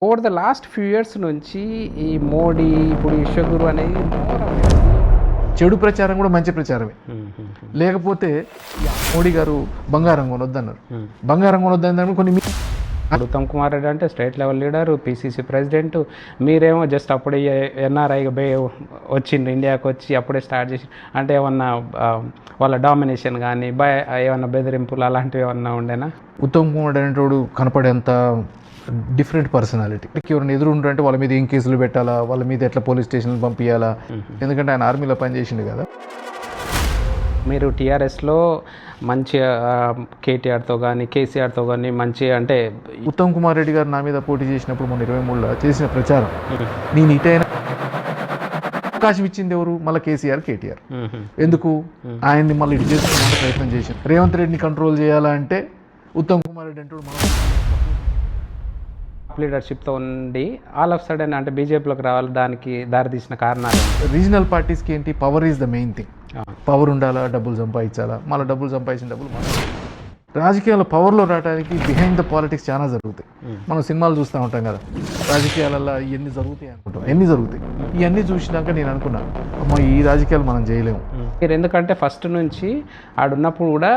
Over the last few years నుంచి ఈ మోడీ ఇప్పుడు విశ్వగురు అనేది చెడు ప్రచారం కూడా మంచి ప్రచారమే. లేకపోతే మోడీ గారు బంగారం కొనొద్దన్నారు. బంగారం కొనొద్దన్నారు కొన్ని ఉత్తమ్ కుమార్ రెడ్డి అంటే state level leader, PCC president. మీరేమో జస్ట్ అప్పుడే ఎన్ఆర్ఐ వచ్చిండ్రు, ఇండియాకి వచ్చి అప్పుడే స్టార్ట్ చేసి అంటే ఏమన్నా వాళ్ళ డామినేషన్ కానీ ఏమన్నా బెదిరింపులు అలాంటివి ఏమన్నా ఉండేనా? ఉత్తమ్ కుమార్ రెడ్డి అనేటోడు కనపడేంత డిఫరెంట్ పర్సనాలిటీ. ఎవరైనా ఎదురు ఉంటారంటే వాళ్ళ మీద ఏం కేసులు పెట్టాలా, వాళ్ళ మీద ఎట్లా పోలీస్ స్టేషన్లు పంపించాలా, ఎందుకంటే ఆయన ఆర్మీలో పనిచేసిండు కదా. మీరు టీఆర్ఎస్లో మంచి కేటీఆర్తో కానీ కేసీఆర్తో కానీ మంచి అంటే ఉత్తమ్ కుమార్ రెడ్డి గారు నా మీద పోటీ చేసినప్పుడు మొన్న 23లో చేసిన ప్రచారం నేను ఇటైనా అవకాశం ఇచ్చింది ఎవరు? మళ్ళీ కేసీఆర్ కేటీఆర్. ఎందుకు ఆయన్ని మళ్ళీ ఇటు చేసుకునే ప్రయత్నం చేశారు. రేవంత్ రెడ్డిని కంట్రోల్ చేయాలంటే ఉత్తమ్ కుమార్ రెడ్డి అంటూ మనం లీడర్షిప్తో ఉండి ఆల్ ఆఫ్ సడన్ అంటే బీజేపీలోకి రావాలి, దానికి దారితీసిన కారణాలు. రీజనల్ పార్టీస్కి ఏంటి? Power is the main thing. Power ఉండాలా, డబ్బులు సంపాదించాలా, మళ్ళీ డబ్బులు సంపాదించిన డబ్బులు రాజకీయాల పవర్లో రావడానికి బిహైండ్ ద పాలిటిక్స్ చాలా జరుగుతాయి. మనం సినిమాలు చూస్తూ ఉంటాం కదా, రాజకీయాలలో ఇవన్నీ జరుగుతాయి అనుకుంటాం. ఎన్ని జరుగుతాయి ఇవన్నీ చూసినాక నేను అనుకున్నా అమ్మ ఈ రాజకీయాలు మనం చేయలేము. మీరు ఎందుకంటే ఫస్ట్ నుంచి ఆడున్నప్పుడు కూడా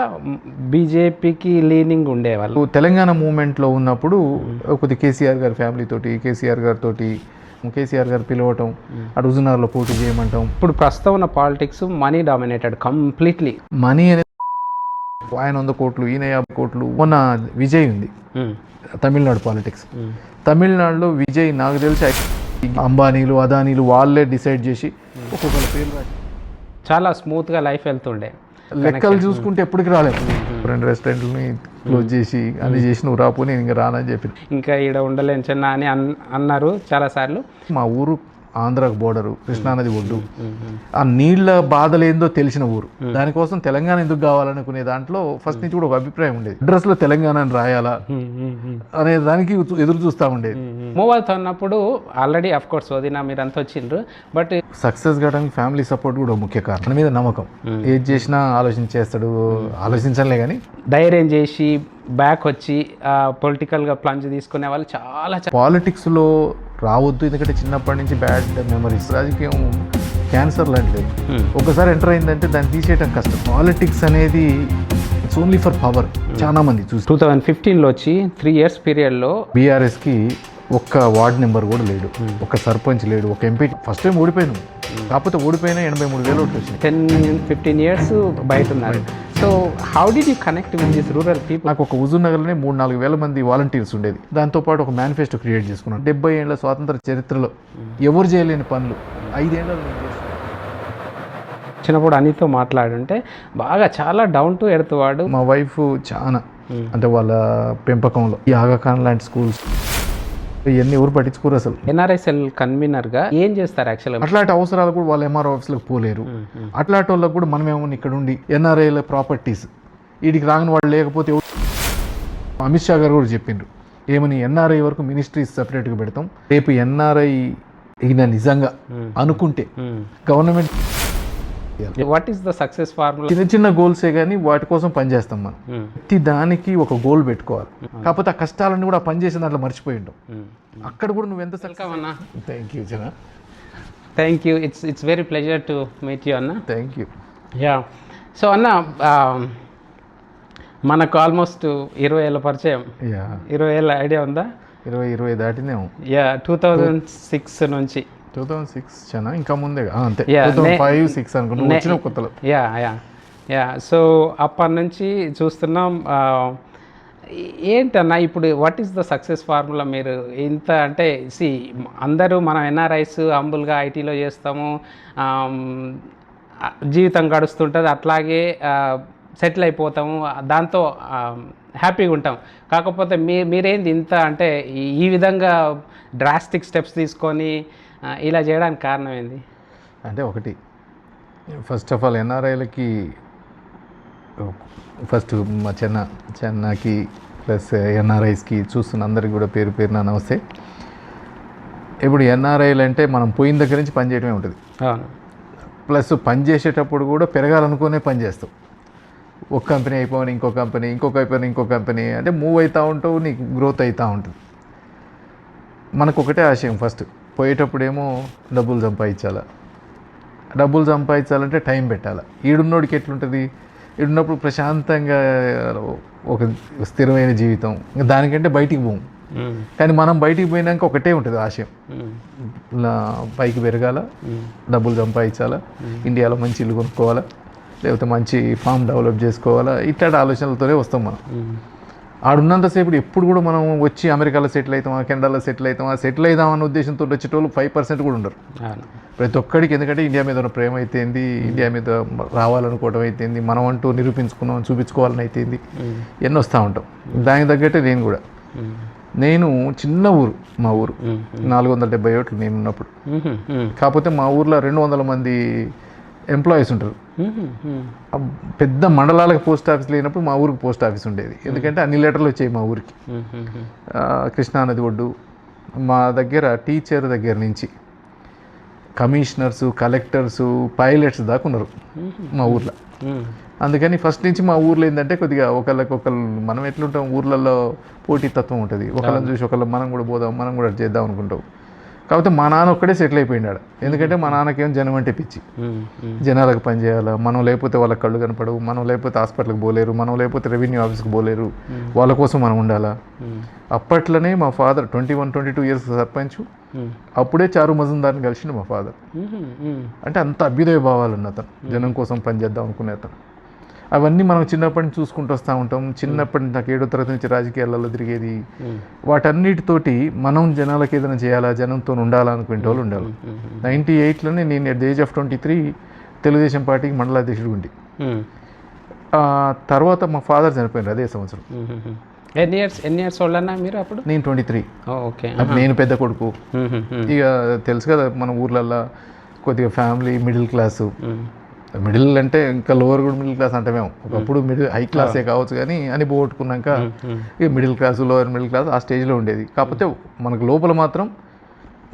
బీజేపీకి లీనింగ్ ఉండేవాళ్ళు. తెలంగాణ మూవ్మెంట్లో ఉన్నప్పుడు కొద్ది కేసీఆర్ గారి ఫ్యామిలీ తోటి, కేసీఆర్ గారు పిలవటం, అటు హుజూర్నగర్లో పోటీ చేయమంటాం. ఇప్పుడు ప్రస్తుతం ఉన్న politics money dominated completely. Money అనేది ఆయన 100 కోట్లు, ఈయన 50 కోట్లు. మొన్న విజయ్ ఉంది తమిళనాడు పాలిటిక్స్. తమిళనాడులో విజయ్ నాకు తెలిసి అంబానీలు అదానీలు వాళ్ళే డిసైడ్ చేసి ఒక్కొక్కరు పేర్లు రాసి చాలా స్మూత్గా లైఫ్ వెళ్తుండే. లెక్కలు చూసుకుంటే ఎప్పటికి రాలేదు. 2 రెస్టారెంట్లని క్లోజ్ చేసి అది చేసి నువ్వు రాపు నేను ఇంకా రానని చెప్పి ఇంకా ఈడ ఉండలేను చిన్న అని అన్నారు చాలాసార్లు. మా ఊరు ఆంధ్రాకు బోర్డరు, కృష్ణానది ఒడ్డు. ఆ నీళ్ల బాధలేందో తెలిసిన ఊరు. దానికోసం తెలంగాణ ఎందుకు కావాలనుకునే దాంట్లో ఫస్ట్ నుంచి కూడా ఒక అభిప్రాయం ఉండేది. అడ్రస్లో తెలంగాణని రాయాలా అనే దానికి ఎదురు చూస్తూ ఉండేది. మూవ్ అవుతున్నప్పుడు ఆల్రెడీ అఫ్ కోర్స్ వదినా మీరు అంతా వచ్చిండ్రు, బట్ సక్సెస్ కావడానికి ఫ్యామిలీ సపోర్ట్ కూడా ముఖ్య కారణం. మన మీద నమ్మకం. ఏది చేసినా ఆలోచించేస్తాడు, ఆలోచించలే కానీ ధైర్యం చేసి బ్యాక్ వచ్చి పొలిటికల్గా ప్లంజ్ తీసుకునే వాళ్ళు చాలా. పాలిటిక్స్లో రావద్దు, ఎందుకంటే చిన్నప్పటి నుంచి బ్యాడ్ మెమరీస్. రాజకీయం క్యాన్సర్ లాంటిది, ఒకసారి ఎంటర్ అయిందంటే దాన్ని తీసేయటం కష్టం. పాలిటిక్స్ అనేది ఇట్స్ ఓన్లీ ఫర్ పవర్. చాలా మంది చూసి 2015లో వచ్చి 3 years పీరియడ్లో బీఆర్ఎస్కి ఒక్క వార్డ్ నెంబర్ కూడా లేడు, ఒక్క సర్పంచ్ లేడు, ఒక ఎంపీ. ఫస్ట్ టైం ఓడిపోయాను, కాకపోతే ఓడిపోయినా 83,000 ఓట్లు వచ్చినాయి. 10-15 years బయట ఉన్నారు. So how did you connect with this rural people? నాకు ఒక హుజూర్నగర్లోనే 3-4 వేల మంది వాలంటీర్స్ ఉండేది. దాంతోపాటు ఒక మేనిఫెస్టో క్రియేట్ చేసుకున్నాను. 70 ఏళ్ల స్వాతంత్ర చరిత్రలో ఎవరు చేయలేని పనులు 5 ఏళ్ళలో నేను చేస్తాను. చిన్నప్పుడు అనితో మాట్లాడుంటే బాగా చాలా డౌన్ టు ఎర్త్ వాడు. మా వైఫ్ చాలా అంటే వాళ్ళ పెంపకంలో ఈ ఆగాఖాన్ లాంటి స్కూల్స్ ఇవన్నీ ఎవరు పట్టించుకోరు అసలు. ఎన్ఆర్ఎస్ఎల్ కన్వీనర్గా ఏం చేస్తారు యాక్చువల్గా? అట్లాంటి అవసరాలు కూడా వాళ్ళు ఎంఆర్ఓ ఆఫీస్లకు పోలేరు. అట్లాంటి వాళ్ళకు కూడా మనం ఏమన్నా ఇక్కడ ఉండి ఎన్ఆర్ఐల ప్రాపర్టీస్ వీడికి రాని వాళ్ళు లేకపోతే అమిత్ షా గారు కూడా చెప్పిండ్రు ఏమని, ఎన్ఆర్ఐ వరకు మినిస్ట్రీస్ సపరేట్గా పెడతాం. రేపు ఎన్ఆర్ఐ ఈయన నిజంగా అనుకుంటే government what is the success formula? చిన్న చిన్న గోల్సే కానీ వాటి కోసం పనిచేస్తాం మనం. ప్రతి దానికి ఒక గోల్ పెట్టుకోవాలి. కాకపోతే ఆ కష్టాలన్నీ కూడా పనిచేసిన దాంట్లో మర్చిపోయి ఉంటాం. అక్కడ కూడా నువ్వు ఎంత అన్నా. Thank you Jana. Thank you. It's very pleasure to meet you అన్న. Thank you. యా. సో అన్న మనకు ఆల్మోస్ట్ 20 ఏళ్ళ పరిచయం. 20 ఏళ్ళ ఐడియా ఉందా? 20 దాటినేమో. యా 2006 నుంచి. 2006 చనా ఇంకా ముందే అంతే. 2005-6 అనుకుంటా వచ్చిన కొత్తలో. యా సో అప్పటి నుంచి చూస్తున్నాం. ఏంటన్నా ఇప్పుడు what is the success formula? మీరు ఇంత అంటే అందరూ మనం ఎన్ఆర్ఐస్ హంబుల్గా ఐటీలో చేస్తాము, జీవితం గడుస్తుంటుంది, అట్లాగే సెటిల్ అయిపోతాము, దాంతో హ్యాపీగా ఉంటాం. కాకపోతే మీరేంది ఇంత అంటే ఈ విధంగా డ్రాస్టిక్ స్టెప్స్ తీసుకొని ఇలా చేయడానికి కారణం ఏంది? అంటే ఒకటి, ఫస్ట్ ఆఫ్ ఆల్ ఎన్ఆర్ఐలకి ఫస్ట్ మా చెన్నకి ప్లస్ ఎన్ఆర్ఐస్కి చూస్తున్న అందరికి కూడా పేరు పేరున నమస్తే. ఇప్పుడు ఎన్ఆర్ఐలు అంటే మనం పోయిన దగ్గర నుంచి పని చేయడమే ఉంటుంది. ప్లస్ పని చేసేటప్పుడు కూడా పెరగాలనుకునే పని చేస్తాం. ఒక కంపెనీ అయిపోయిన ఇంకో కంపెనీ, ఇంకొక అయిపోయిన ఇంకో కంపెనీ, అంటే మూవ్ అవుతూ ఉంటావు, నీకు గ్రోత్ అవుతూ ఉంటుంది. మనకు ఒకటే ఆశయం, ఫస్ట్ పోయేటప్పుడేమో డబ్బులు సంపాదించాలంటే టైం పెట్టాలి. ఈడున్నోడికి ఎట్లుంటుంది, ఈడున్నప్పుడు ప్రశాంతంగా ఒక స్థిరమైన జీవితం, ఇంకా దానికంటే బయటికి పోము. కానీ మనం బయటికి పోయినాక ఒకటే ఉంటుంది ఆశయం, పైకి పెరగాల, డబ్బులు సంపాదించాలా, ఇండియాలో మంచి ఇల్లు కొనుక్కోవాలా, లేకపోతే మంచి ఫామ్ డెవలప్ చేసుకోవాలా, ఇట్లాంటి ఆలోచనలతోనే వస్తాం మనం. ఆడున్నంతసేపు ఎప్పుడు కూడా మనం వచ్చి అమెరికాలో సెటిల్ అవుతామా, కెనడాలో సెటిల్ అవుదామన్న ఉద్దేశంతో వచ్చేటోళ్ళు 5% కూడా ఉండరు ప్రతి ఒక్కడికి. ఎందుకంటే ఇండియా మీద ఉన్న ప్రేమ అయితేంది, ఇండియా మీద రావాలనుకోవడం అయితేంది, మనం అంటూ నిరూపించుకున్నాం చూపించుకోవాలని అయితేంది, ఎన్ని వస్తూ ఉంటాం. దానికి తగ్గట్టే నేను చిన్న ఊరు, మా ఊరు 470 ఓట్లు నేను ఉన్నప్పుడు. కాకపోతే మా ఊర్లో 200 మంది ఎంప్లాయీస్ ఉంటారు. పెద్ద మండలాలకు పోస్ట్ ఆఫీస్ లేనప్పుడు మా ఊరికి పోస్ట్ ఆఫీస్ ఉండేది. ఎందుకంటే అన్ని లెటర్లు వచ్చాయి మా ఊరికి. కృష్ణానది ఒడ్డు, మా దగ్గర టీచర్ దగ్గర నుంచి కమిషనర్సు, కలెక్టర్సు, పైలట్స్ దాకా ఉన్నారు మా ఊర్లో. అందుకని ఫస్ట్ నుంచి మా ఊర్లో ఏంటంటే కొద్దిగా ఒకళ్ళు మనం ఎట్లుంటాం, ఊర్లలో పోటీతత్వం ఉంటుంది. ఒకళ్ళని చూసి ఒకళ్ళు మనం కూడా పోదాం, మనం కూడా చేద్దాం అనుకుంటాం. కాకపోతే మా నాన్న ఒక్కడే సెటిల్ అయిపోయినాడు. ఎందుకంటే మా నాన్నకేం జనం అంటే పిచ్చి, జనాలకు పని చేయాలా, మనం లేకపోతే వాళ్ళ కళ్ళు కనపడవు, మనం లేకపోతే హాస్పిటల్కి పోలేరు, మనం లేకపోతే రెవెన్యూ ఆఫీస్కి పోలేరు, వాళ్ళ కోసం మనం ఉండాలా. అప్పట్లోనే మా ఫాదర్ 21-22 ఇయర్స్ సర్పంచ్, అప్పుడే చారు మజుందార్ని కలిసిండు మా ఫాదర్. అంటే అంత అభ్యుదయ భావాలు ఉన్న అతను, జనం కోసం పని చేద్దాం అనుకునే అతను. అవన్నీ మనం చిన్నప్పటి నుంచి చూసుకుంటూ వస్తూ ఉంటాం. చిన్నప్పటి నుంచి నాకు 7వ తరగతి నుంచి రాజకీయాలలో తిరిగేది. వాటన్నిటితోటి మనం జనాలకు ఏదైనా చేయాలా, జనంతో ఉండాలనుకునే వాళ్ళు ఉండాలి. 98లోనే నేను at the age of 23 Telugu Desam పార్టీకి మండలాధ్యక్షుడు ఉండి, తర్వాత మా ఫాదర్ చనిపోయినారు అదే సంవత్సరం. ఎన్ని ఇయర్స్ ఓల్డ్ మీరు అప్పుడు? నేను 23. ఓకే. నేను పెద్ద కొడుకు. ఇక తెలుసు కదా మన ఊర్లల్లో కొద్దిగా ఫ్యామిలీ మిడిల్ క్లాసు, మిడిల్ అంటే ఇంకా లోవర్ కూడా మిడిల్ క్లాస్ అంటే మేము ఒకప్పుడు హై క్లాసే కావచ్చు కానీ అని పోగొట్టుకున్నాక ఇక middle class, lower middle class ఆ స్టేజ్లో ఉండేది. కాకపోతే మనకు లోపల మాత్రం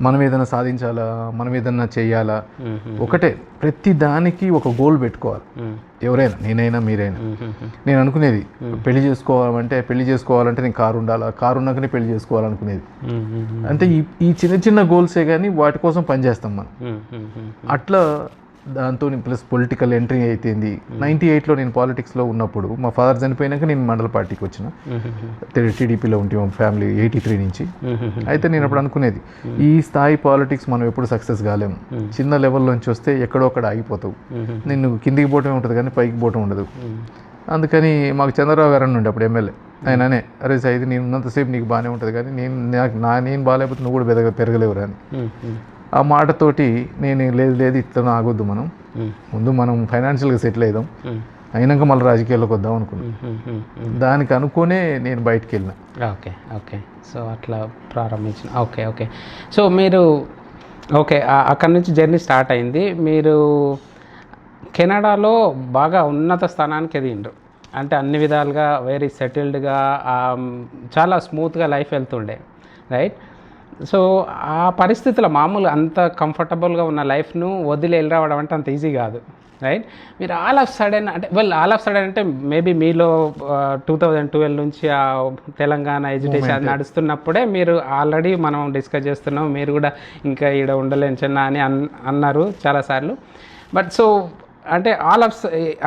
మనం ఏదైనా సాధించాలా, మనం ఏదైనా చేయాలా, ఒకటే ప్రతి దానికి ఒక గోల్ పెట్టుకోవాలి. ఎవరైనా, నేనైనా మీరైనా. నేను అనుకునేది పెళ్లి చేసుకోవాలంటే నేను కారు ఉండాలా, కారు ఉన్నాకనే పెళ్లి చేసుకోవాలనుకునేది. అంటే ఈ చిన్న చిన్న గోల్సే కానీ వాటి కోసం పనిచేస్తాం మనం. అట్లా దాంతో ప్లస్ పొలిటికల్ ఎంట్రీ అయితేంది. 98లో నేను పాలిటిక్స్లో ఉన్నప్పుడు మా ఫాదర్ చనిపోయినాక నేను మండల పార్టీకి వచ్చిన. టీడీపీలో ఉంటే మా ఫ్యామిలీ 83 నుంచి. అయితే నేను అప్పుడు అనుకునేది, ఈ స్థాయి పాలిటిక్స్ మనం ఎప్పుడు సక్సెస్ కాలేము, చిన్న లెవెల్లోంచి వస్తే ఎక్కడో అక్కడ ఆగిపోతావు, నిన్ను కిందికి పోవటం ఉంటుంది కానీ పైకి పోవటం ఉండదు. అందుకని మాకు చంద్రరావు గారు అని ఉండే అప్పుడు ఎమ్మెల్యే, ఆయననే అరే సైది నేను ఉన్నంతసేపు నీకు బాగానే ఉంటుంది కానీ నేను బాగాలేకపోతే నువ్వు కూడా పెరగలేవురా అని. ఆ మాటతోటి నేను లేదు ఇట్లా ఆగొద్దు, ముందు మనం ఫైనాన్షియల్గా సెటిల్ అవుదాం, అయినాక మళ్ళీ రాజకీయాల్లోకి వద్దాం అనుకున్నాను. దానికి అనుకునే నేను బయటికి వెళ్ళిన. ఓకే. సో అట్లా ప్రారంభించిన. ఓకే. సో మీరు అక్కడి నుంచి జర్నీ స్టార్ట్ అయింది. మీరు కెనడాలో బాగా ఉన్నత స్థానానికి ఎదిగిండ్రు. అంటే అన్ని విధాలుగా వెరీ సెటిల్డ్గా, చాలా స్మూత్గా లైఫ్ వెళ్తుండే, రైట్? సో ఆ పరిస్థితుల్లో మామూలు అంత కంఫర్టబుల్గా ఉన్న లైఫ్ను వదిలి వెళ్ళి రావడం అంటే అంత ఈజీ కాదు, రైట్? మీరు ఆల్ ఆఫ్ సడన్ అంటే మేబీ మీలో 2012 నుంచి ఆ తెలంగాణ ఎడ్యుకేషన్ నడుస్తున్నప్పుడే మీరు ఆల్రెడీ మనం డిస్కస్ చేస్తున్నాం, మీరు కూడా ఇంకా ఈడ ఉండలేను చిన్న అని అన్నారు చాలాసార్లు. బట్ సో అంటే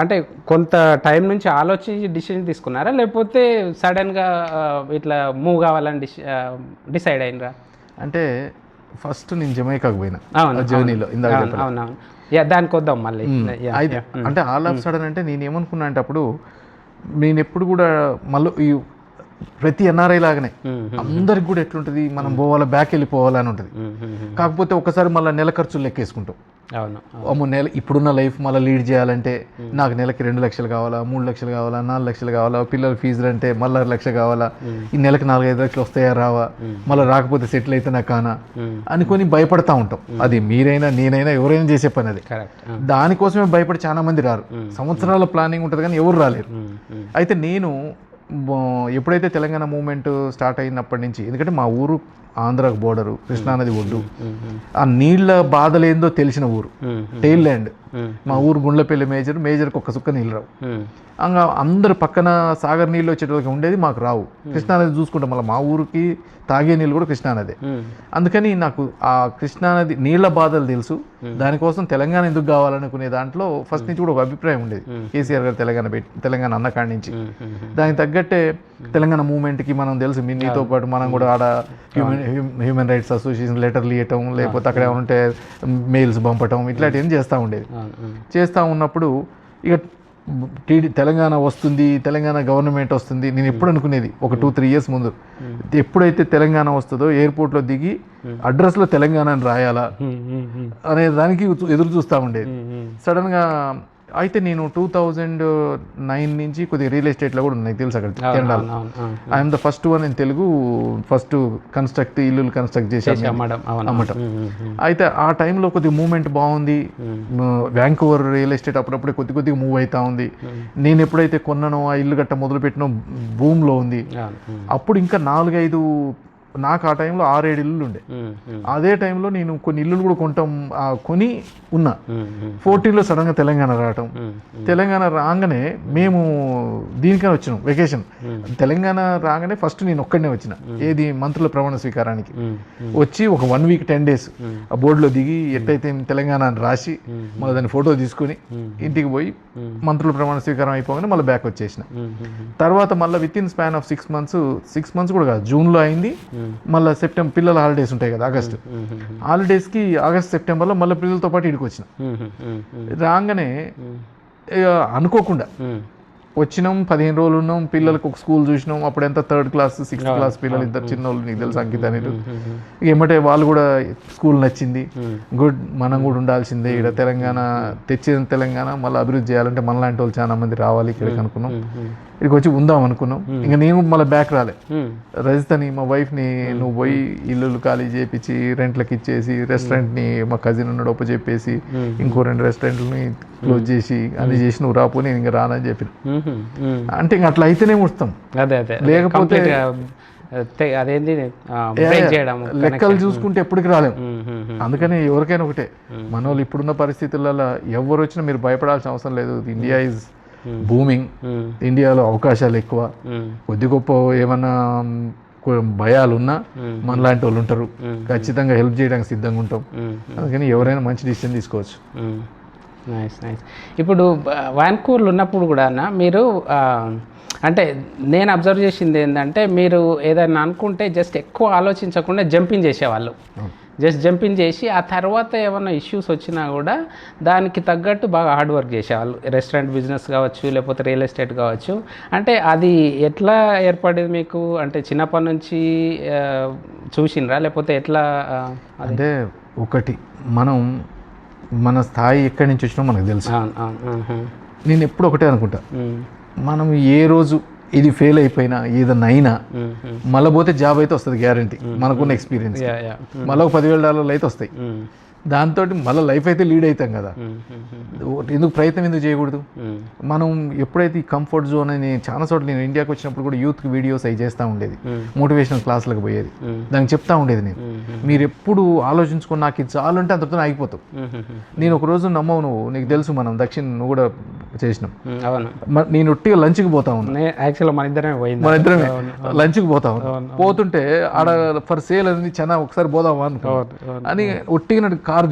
అంటే కొంత టైం నుంచి ఆలోచించి డిసిషన్ తీసుకున్నారా, లేకపోతే సడన్గా ఇట్లా మూవ్ కావాలని డిసైడ్ అయినరా? అంటే ఫస్ట్ నేను జమైకాకు పోయినా జర్నీలో, ఇందాక అవునవును, దానికి వద్దాం మళ్ళీ. అంటే ఆల్ ఆఫ్ సడన్ అంటే నేను ఏమనుకున్నా అంటే అప్పుడు నేను ఎప్పుడు కూడా మళ్ళీ ప్రతి ఎన్ఆర్ఐ లాగానే అందరికి కూడా ఎట్లుంటుంది, మనం పోవాలా బ్యాక్ వెళ్ళిపోవాలని ఉంటుంది. కాకపోతే ఒకసారి మళ్ళీ నెల ఖర్చులు లెక్కేసుకుంటాం. అమ్మో ఇప్పుడున్న లైఫ్ మళ్ళీ లీడ్ చేయాలంటే నాకు నెలకి 2 లక్షలు కావాలా, 3 లక్షలు కావాలా, 4 లక్షలు కావాలా, పిల్లల ఫీజులు అంటే మళ్ళీ 1 లక్ష కావాలా, ఈ నెలకి 4-5 లక్షలు వస్తాయా రావా, మళ్ళీ రాకపోతే సెటిల్ అయితే నాకు కానా అనుకొని భయపడతా ఉంటాం. అది మీరైనా నేనైనా ఎవరైనా చేసే పని అది. దానికోసమే భయపడి చాలా మంది రారు. సంవత్సరాల ప్లానింగ్ ఉంటుంది కానీ ఎవరు రాలేరు. అయితే నేను ఎప్పుడైతే తెలంగాణ మూవ్మెంట్ స్టార్ట్ అయినప్పటి నుంచి, ఎందుకంటే మా ఊరు ఆంధ్రాకు బోర్డరు, కృష్ణానది ఒడ్డు, ఆ నీళ్ళ బాధలేందో తెలిసిన ఊరు, టెయిల్ ల్యాండ్. మా ఊరు గుండ్లపల్లి మేజర్కి ఒక్క సుక్క నీళ్ళు రావు. ఇంకా అందరు పక్కన సాగర్ నీళ్ళు వచ్చేటోళ్ళకి ఉండేది, మాకు రావు. కృష్ణానది చూసుకుంటాం, మళ్ళీ మా ఊరికి తాగే నీళ్ళు కూడా కృష్ణానదే. అందుకని నాకు ఆ కృష్ణానది నీళ్ల బాధలు తెలుసు. దానికోసం తెలంగాణ ఎందుకు కావాలనుకునే దాంట్లో ఫస్ట్ నుంచి కూడా ఒక అభిప్రాయం ఉండేది. కేసీఆర్ గారు తెలంగాణ అన్నకాడి నుంచి దానికి తగ్గట్టే తెలంగాణ మూవ్మెంట్కి మనం తెలుసు, మీతో పాటు మనం కూడా ఆడ హ్యూమన్ రైట్స్ అసోసియేషన్ లెటర్లు ఇవ్వటం, లేకపోతే అక్కడ ఏమైనా ఉంటే మెయిల్స్ పంపటం, ఇట్లాంటివన్నీ చేస్తూ ఉండేది. చేస్తూ ఉన్నప్పుడు ఇక తెలంగాణ వస్తుంది, తెలంగాణ గవర్నమెంట్ వస్తుంది, నేను ఎప్పుడు అనుకునేది ఒక 2-3 years ముందు, ఎప్పుడైతే తెలంగాణ వస్తుందో ఎయిర్పోర్ట్లో దిగి అడ్రస్లో తెలంగాణ అని రాయాలా అనే దానికి ఎదురు చూస్తూ ఉండేది. సడన్గా అయితే నేను 2009 నుంచి కొద్దిగా రియల్ ఎస్టేట్లో కూడా ఉన్నాయి తెలుసు అక్కడ కెనడాలో. I'm the first one in Telugu, first ఇల్లు కన్స్ట్రక్ట్ చేసి అమ్మటం. అయితే ఆ టైంలో కొద్దిగా మూవ్మెంట్ బాగుంది. వ్యాంకూవర్ రియల్ ఎస్టేట్ అప్పుడప్పుడే కొద్దిగా మూవ్ అవుతా ఉంది. నేను ఎప్పుడైతే కొన్నానో ఆ ఇల్లు గట్ట మొదలుపెట్టినో భూమిలో ఉంది. అప్పుడు ఇంకా 4-5 నాకు ఆ టైంలో 6-7 ఇల్లులు ఉండే. అదే టైంలో నేను కొన్ని ఇల్లులు కూడా కొని ఉన్నా. 14లో సడన్గా తెలంగాణ రావటం. తెలంగాణ రాగానే మేము దీనికైనా వచ్చినాం వెకేషన్. తెలంగాణ రాగానే ఫస్ట్ నేను ఒక్కడనే వచ్చిన, ఏది మంత్రుల ప్రమాణ స్వీకారానికి వచ్చి ఒక 1 week 10 days ఆ బోర్డులో దిగి ఎట్టయితే తెలంగాణ అని రాసి మళ్ళీ దాన్ని ఫోటో తీసుకుని ఇంటికి పోయి మంత్రుల ప్రమాణ స్వీకారం అయిపోగానే మళ్ళీ బ్యాక్ వచ్చేసిన. తర్వాత మళ్ళీ with in span of 6 months కూడా కాదు, జూన్లో అయింది. మళ్ళీ సెప్టెంబర్ పిల్లల హాలిడేస్ ఉంటాయి కదా, ఆగస్టు హాలిడేస్కి సెప్టెంబర్లో మళ్ళీ పిల్లలతో పాటు ఇడికి వచ్చిన. రాగానే అనుకోకుండా వచ్చినాం, 15 రోజులు ఉన్నాం. పిల్లలకు ఒక స్కూల్ చూసినాం. అప్పుడు ఎంత 3rd class 6th class పిల్లలు, ఇద్దరు చిన్నోళ్ళు, నీకు తెలుసు అంకిత అనేది. ఏమంటే వాళ్ళు కూడా స్కూల్ నచ్చింది. గుడ్, మనం కూడా ఉండాల్సిందే ఇక్కడ. తెలంగాణ తెచ్చిన తెలంగాణ మళ్ళీ అభివృద్ధి చేయాలంటే మనలాంటి వాళ్ళు చాలా మంది రావాలి ఇక్కడికి అనుకున్నాం. ఇక్కడికి వచ్చి ఉందాం అనుకున్నాం. ఇంకా నేను మళ్ళీ బ్యాక్ రాలే. రజితని మా వైఫ్ని నువ్వు పోయి ఇల్లు ఖాళీ చేయించి రెంట్లకి ఇచ్చేసి, రెస్టారెంట్ని మా కజిన్ ఉన్నాడు ఒప్ప చెప్పేసి ఇంకో 2 రెస్టారెంట్లని క్లోజ్ చేసి అన్ని చేసి నువ్వు రాపు, నేను ఇంకా రానని చెప్పిన. అంటే ఇంక అట్లా అయితేనే వస్తాం, లేకపోతే లెక్కలు చూసుకుంటే ఎప్పటికి రాలేము. అందుకని ఎవరికైనా ఒకటే, మన వాళ్ళు ఇప్పుడున్న పరిస్థితులలో ఎవరు వచ్చినా మీరు భయపడాల్సిన అవసరం లేదు. India is booming. ఇండియాలో అవకాశాలు ఎక్కువ. కొద్ది గొప్ప ఏమన్నా భయాలు ఉన్నా మనలాంటి వాళ్ళు ఉంటారు, ఖచ్చితంగా హెల్ప్ చేయడానికి సిద్ధంగా ఉంటాం. అందుకని ఎవరైనా మంచి డిసిషన్ తీసుకోవచ్చు. నైస్. ఇప్పుడు వాన్కూవర్లో ఉన్నప్పుడు కూడా మీరు అంటే నేను అబ్జర్వ్ చేసింది ఏంటంటే, మీరు ఏదైనా అనుకుంటే జస్ట్ ఎక్కువ ఆలోచించకుండా జంపింగ్ చేసేవాళ్ళు. జస్ట్ జంపింగ్ చేసి ఆ తర్వాత ఏమైనా ఇష్యూస్ వచ్చినా కూడా దానికి తగ్గట్టు బాగా హార్డ్ వర్క్ చేసేవాళ్ళు. రెస్టారెంట్ బిజినెస్ కావచ్చు, లేకపోతే రియల్ ఎస్టేట్ కావచ్చు. అంటే అది ఎట్లా ఏర్పడేది మీకు? అంటే చిన్నప్పటి నుంచి చూసినరా, లేకపోతే ఎట్లా? అంటే ఒకటి, మన స్థాయి ఎక్కడి నుంచి వచ్చినా మనకు తెలుసు. నేను ఎప్పుడు ఒకటే అనుకుంటా, మనం ఏ రోజు ఇది ఫెయిల్ అయిపోయినా ఏదన్నా అయినా మళ్ళీ పోతే జాబ్ అయితే వస్తుంది గ్యారంటీ, మనకున్న ఎక్స్పీరియన్స్. మళ్ళీ ఒక $10,000 అయితే వస్తాయి. దాంతో మళ్ళీ లైఫ్ అయితే లీడ్ అవుతాం కదా. ఎందుకు ప్రయత్నం ఎందుకు చేయకూడదు? మనం ఎప్పుడైతే ఈ కంఫర్ట్ జోన్ అని చాలా చోట్ల, నేను ఇండియాకి వచ్చినప్పుడు కూడా యూత్కి వీడియోస్ అవి చేస్తూ ఉండేది, మోటివేషనల్ క్లాసులకు పోయేది. దానికి చెప్తా ఉండేది నేను, మీరు ఎప్పుడు ఆలోచించుకొని నాకు ఇది చాలు అంటే అంతటితో ఆగిపోతావు. నేను ఒక రోజు నమ్మవు, నీకు తెలుసు మనం దక్షిణ్ నువ్వు కూడా చేసినాం. నేను ఒట్టిగా లంచ్కి పోతా ఉన్నా, మన ఇద్దరమే లంచ్కి పోతా ఉన్నా. పోతుంటే ఆడ ఫర్ సేల్ అనేది చాలా ఒకసారి పోదామా అనుకో అని ఒట్టిగా కారు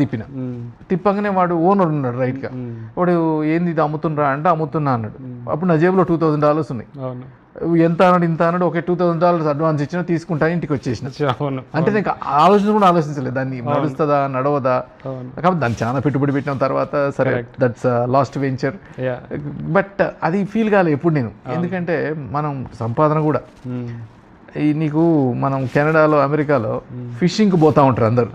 తిప్పగానే వాడు ఓనర్ ఉన్నాడు రైట్గా. వాడు ఏంది ఇది అమ్ముతుండ్రా అంటే అమ్ముతున్నా అన్నాడు. అప్పుడు నా జేబులో $2,000 ఉన్నాయి. ఎంత అన్నాడు, ఇంత అన్నాడు. ఓకే, $2,000 అడ్వాన్స్ ఇచ్చినా తీసుకుంటా, ఇంటికి వచ్చేసిన. అంటే నేను ఆలోచన కూడా ఆలోచించలేదు దాన్ని నడుస్తుందా నడవదా. కాబట్టి దాన్ని చాలా పెట్టుబడి పెట్టిన తర్వాత సరే దట్స్ లాస్ట్ వెంచర్. బట్ అది ఫీల్ కాలేదు ఎప్పుడు నేను. ఎందుకంటే మనం సంపాదన కూడా నీకు మనం కెనడాలో అమెరికాలో ఫిషింగ్కి పోతా ఉంటారు అందరు.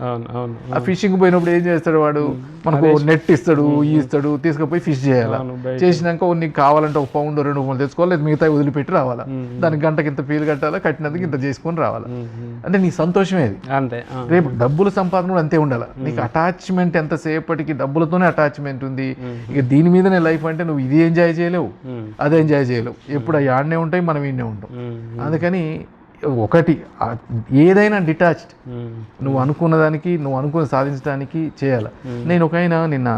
ఆ ఫిషింగ్ పోయినప్పుడు ఏం చేస్తాడు వాడు, మనకు నెట్ ఇస్తాడు, ఇస్తాడు, తీసుకుపోయి ఫిష్ చేయాలి. చేసినాక నీకు కావాలంటే ఒక £1 2 £2 తెచ్చుకోవాలి, లేదు మిగతా వదిలిపెట్టి రావాలా. దానికి గంటకి ఇంత ఫీల్ కట్టాలా, కట్టినందుకు ఇంత చేసుకొని రావాలా. అంటే నీ సంతోషమే అది. అంతే. రేపు డబ్బుల సంపాదన కూడా అంతే ఉండాలి. నీకు అటాచ్మెంట్ ఎంతసేపటికి డబ్బులతోనే అటాచ్మెంట్ ఉంది. ఇక దీని మీదనే లైఫ్ అంటే నువ్వు ఇది ఎంజాయ్ చేయలేవు, అదే ఎంజాయ్ చేయలేవు. ఎప్పుడు అవి ఆడనే ఉంటాయి, మనం ఈడనే ఉంటాం. అందుకని ఒకటి ఏదైనా డిటాచ్డ్, నువ్వు అనుకున్న దానికి నువ్వు అనుకుని సాధించడానికి చేయాలి. నేను ఒక ఆయన నిన్న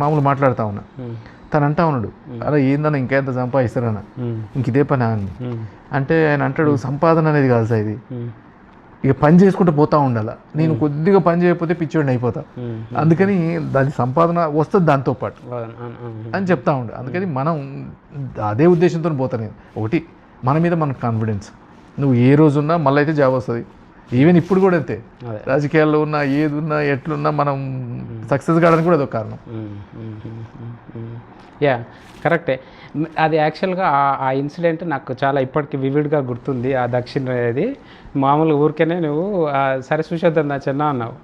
మామూలు మాట్లాడుతూ ఉన్నా, తను అంటా ఉన్నాడు, అలా ఏందన్నా ఇంకెంత సంపాదిస్తారన్నా, ఇంక ఇదే పని అని అంటే ఆయన అంటాడు, సంపాదన అనేది కాదు సార్, ఇది ఇక పని చేసుకుంటూ పోతూ ఉండాలి. నేను కొద్దిగా పని చేయకపోతే పిచ్చోడిని అయిపోతా, అందుకని దాని సంపాదన వస్తుంది దాంతో పాటు అని చెప్తా ఉండే. అందుకని మనం అదే ఉద్దేశంతో పోతా. నేను ఒకటి, మన మీద మనకు కాన్ఫిడెన్స్, నువ్వు ఏ రోజున్నా మళ్ళీ అయితే జాబ్ వస్తుంది. ఈవెన్ ఇప్పుడు కూడా అంతే, రాజకీయాల్లో ఉన్నా ఏది ఉన్నా ఎట్లున్నా మనం సక్సెస్ కావడానికి కూడా అదొక కారణం. యా కరెక్టే. అది యాక్చువల్గా ఆ ఇన్సిడెంట్ నాకు చాలా ఇప్పటికీ వివిడ్గా గుర్తుంది. ఆ దక్షిణ అనేది మామూలుగా ఊరికేనే నువ్వు సరే చూసేద్దాం నా చిన్న అన్నావు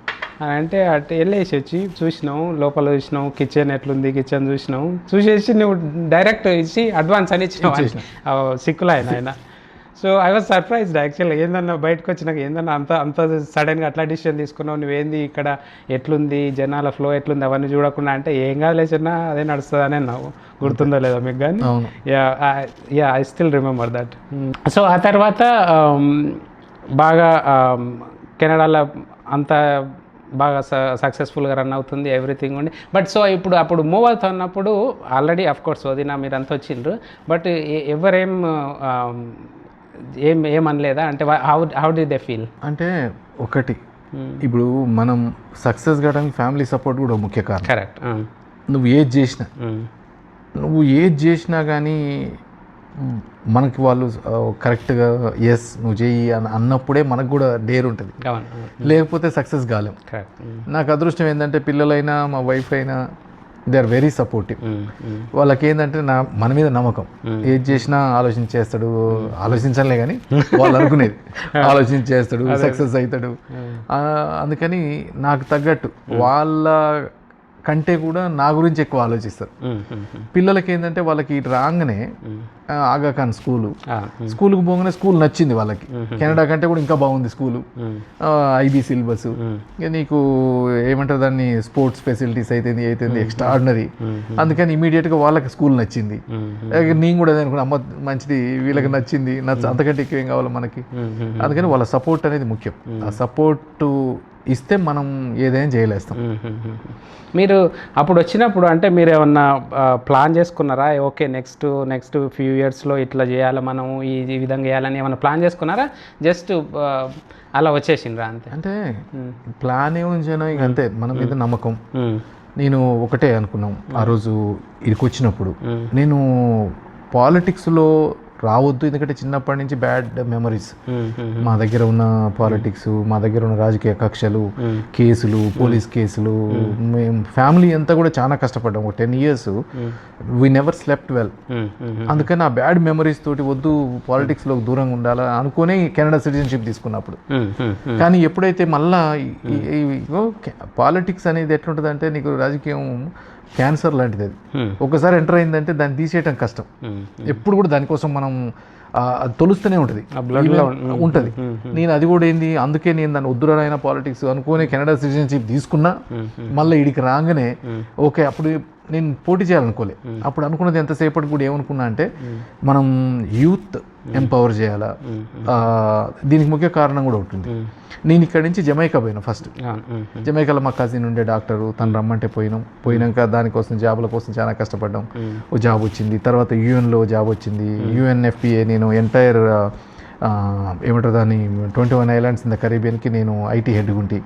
అంటే అటు వెళ్ళేసి వచ్చి చూసినావు, లోపల చూసినావు, కిచెన్ ఎట్లుంది, కిచెన్ చూసినావు, చూసేసి నువ్వు డైరెక్ట్ ఇచ్చి అడ్వాన్స్ అని ఇచ్చినావు సిక్కులు ఆయన. సో ఐ వాజ్ సర్ప్రైజ్డ్ యాక్చువల్గా, ఏందన్నా బయటకు వచ్చినాక ఏందన్నా అంత సడన్గా అట్లా డిసిషన్ తీసుకున్నావు, నువ్వేంది ఇక్కడ ఎట్లుంది జనాల ఫ్లో ఎట్లుంది అవన్నీ చూడకుండా అంటే ఏం కాదు లేచినా అదే నడుస్తుంది అని అన్నావు. గుర్తుందో లేదో మీకు కానీ? Yeah I still remember that. So ఆ తర్వాత బాగా కెనడాలో అంత బాగా సక్సెస్ఫుల్గా రన్ అవుతుంది, ఎవ్రీథింగ్ ఉండి. బట్ సో ఇప్పుడు అప్పుడు మూవ్ అవుతున్నప్పుడు ఆల్రెడీ అఫ్కోర్స్ వదిన మీరంతా వచ్చిండ్రు, బట్ ఎవరేం ఏమనలేదా అంటే హౌ డి దే ఫీల్? అంటే ఒకటి, ఇప్పుడు మనం సక్సెస్ కావడానికి ఫ్యామిలీ సపోర్ట్ కూడా ముఖ్య కారణం. కరెక్ట్. నువ్వు ఏది చేసినా కానీ మనకి వాళ్ళు కరెక్ట్గా ఎస్ నువ్వు చెయ్యి అన్నప్పుడే మనకు కూడా డేర్ ఉంటుంది, లేకపోతే సక్సెస్ కాలేం. నాకు అదృష్టం ఏంటంటే పిల్లలైనా మా వైఫ్ అయినా దే ఆర్ వెరీ సపోర్టివ్. వాళ్ళకి ఏంటంటే మన మీద నమ్మకం, ఏది చేసినా ఆలోచించేస్తాడు, ఆలోచించలే కానీ వాళ్ళు అనుకునేది ఆలోచించేస్తాడు, సక్సెస్ అవుతాడు. అందుకని నాకు తగ్గట్టు వాళ్ళ కంటే కూడా నా గురించి ఎక్కువ ఆలోచిస్తారు. పిల్లలకి ఏంటంటే వాళ్ళకి ఇటు రాగానే ఆగాఖాన్ స్కూల్కి పోగానే స్కూల్ నచ్చింది వాళ్ళకి, కెనడా కంటే కూడా ఇంకా బాగుంది స్కూలు, ఐబీ సిలబస్, నీకు ఏమంటారు దాన్ని స్పోర్ట్స్ ఫెసిలిటీస్ అయితే ఎక్స్ట్రాడినరీ. అందుకని ఇమీడియట్గా వాళ్ళకి స్కూల్ నచ్చింది. నేను కూడా అదే అనుకున్నా, అమ్మ మంచిది వీళ్ళకి నచ్చింది, అంతకంటే ఎక్కువ ఏం కావాలి మనకి. అందుకని వాళ్ళ సపోర్ట్ అనేది ముఖ్యం. ఆ సపోర్టు ఇస్తే మనం ఏదైనా చేయలేస్తాం. మీరు అప్పుడు వచ్చినప్పుడు అంటే మీరు ఏమన్నా ప్లాన్ చేసుకున్నారా? ఓకే నెక్స్ట్ ఫ్యూ ఇయర్స్లో ఇట్లా చేయాలి, మనం ఈ విధంగా చేయాలని ఏమైనా ప్లాన్ చేసుకున్నారా? జస్ట్ అలా వచ్చేసిండ్రా అంతే? అంటే ప్లాన్ ఏముంచానో ఇక అంతే, మన మీద నమ్మకం. నేను ఒకటే అనుకున్నాం ఆ రోజు ఇక్కడికి వచ్చినప్పుడు, నేను పాలిటిక్స్లో రావద్దు, ఎందుకంటే చిన్నప్పటి నుంచి బ్యాడ్ మెమరీస్. మా దగ్గర ఉన్న పాలిటిక్స్, మా దగ్గర ఉన్న రాజకీయ కక్షలు, కేసులు, పోలీస్ కేసులు, మేము ఫ్యామిలీ అంతా కూడా చాలా కష్టపడ్డాం. ఒక 10 years we never slept well. అందుకని ఆ బ్యాడ్ మెమరీస్ తోటి వద్దు, పాలిటిక్స్లో దూరంగా ఉండాలా అనుకునే కెనడా సిటిజన్షిప్ తీసుకున్నప్పుడు. కానీ ఎప్పుడైతే మళ్ళా పాలిటిక్స్ అనేది ఎట్లుంటుంది అంటే, నీకు రాజకీయం క్యాన్సర్ లాంటిది. అది ఒకసారి ఎంటర్ అయిందంటే దాన్ని తీసేయటం కష్టం. ఎప్పుడు కూడా దానికోసం మనం తొలుస్తూనే ఉంటుంది. నేను అది కూడా ఏంది, అందుకే నేను దాన్ని వద్దురైనా పాలిటిక్స్ అనుకునే కెనడా సిటిజన్షిప్ తీసుకున్నా. మళ్ళీ ఇడికి రాగానే ఓకే, అప్పుడు నేను పోటీ చేయాలనుకోలే. అప్పుడు అనుకున్నది ఎంతసేపటి కూడా ఏమనుకున్నా అంటే, మనం యూత్ ఎంపవర్ చేయాలా. దీనికి ముఖ్య కారణం కూడా ఉంటుంది. నేను ఇక్కడి నుంచి జమైకా పోయినా. ఫస్ట్ జమైకాలో మా కజిన్ ఉండే డాక్టరు, తను రమ్మంటే పోయినాక దానికోసం జాబుల కోసం చాలా కష్టపడ్డాం. ఓ జాబ్ వచ్చింది. తర్వాత యుఎన్లో జాబ్ వచ్చింది, UNFPA. నేను ఎంటైర్ ఏమంటారు దాన్ని 21 islands ఇన్ ద కరీబియన్కి నేను IT హెడ్ ఉంటి.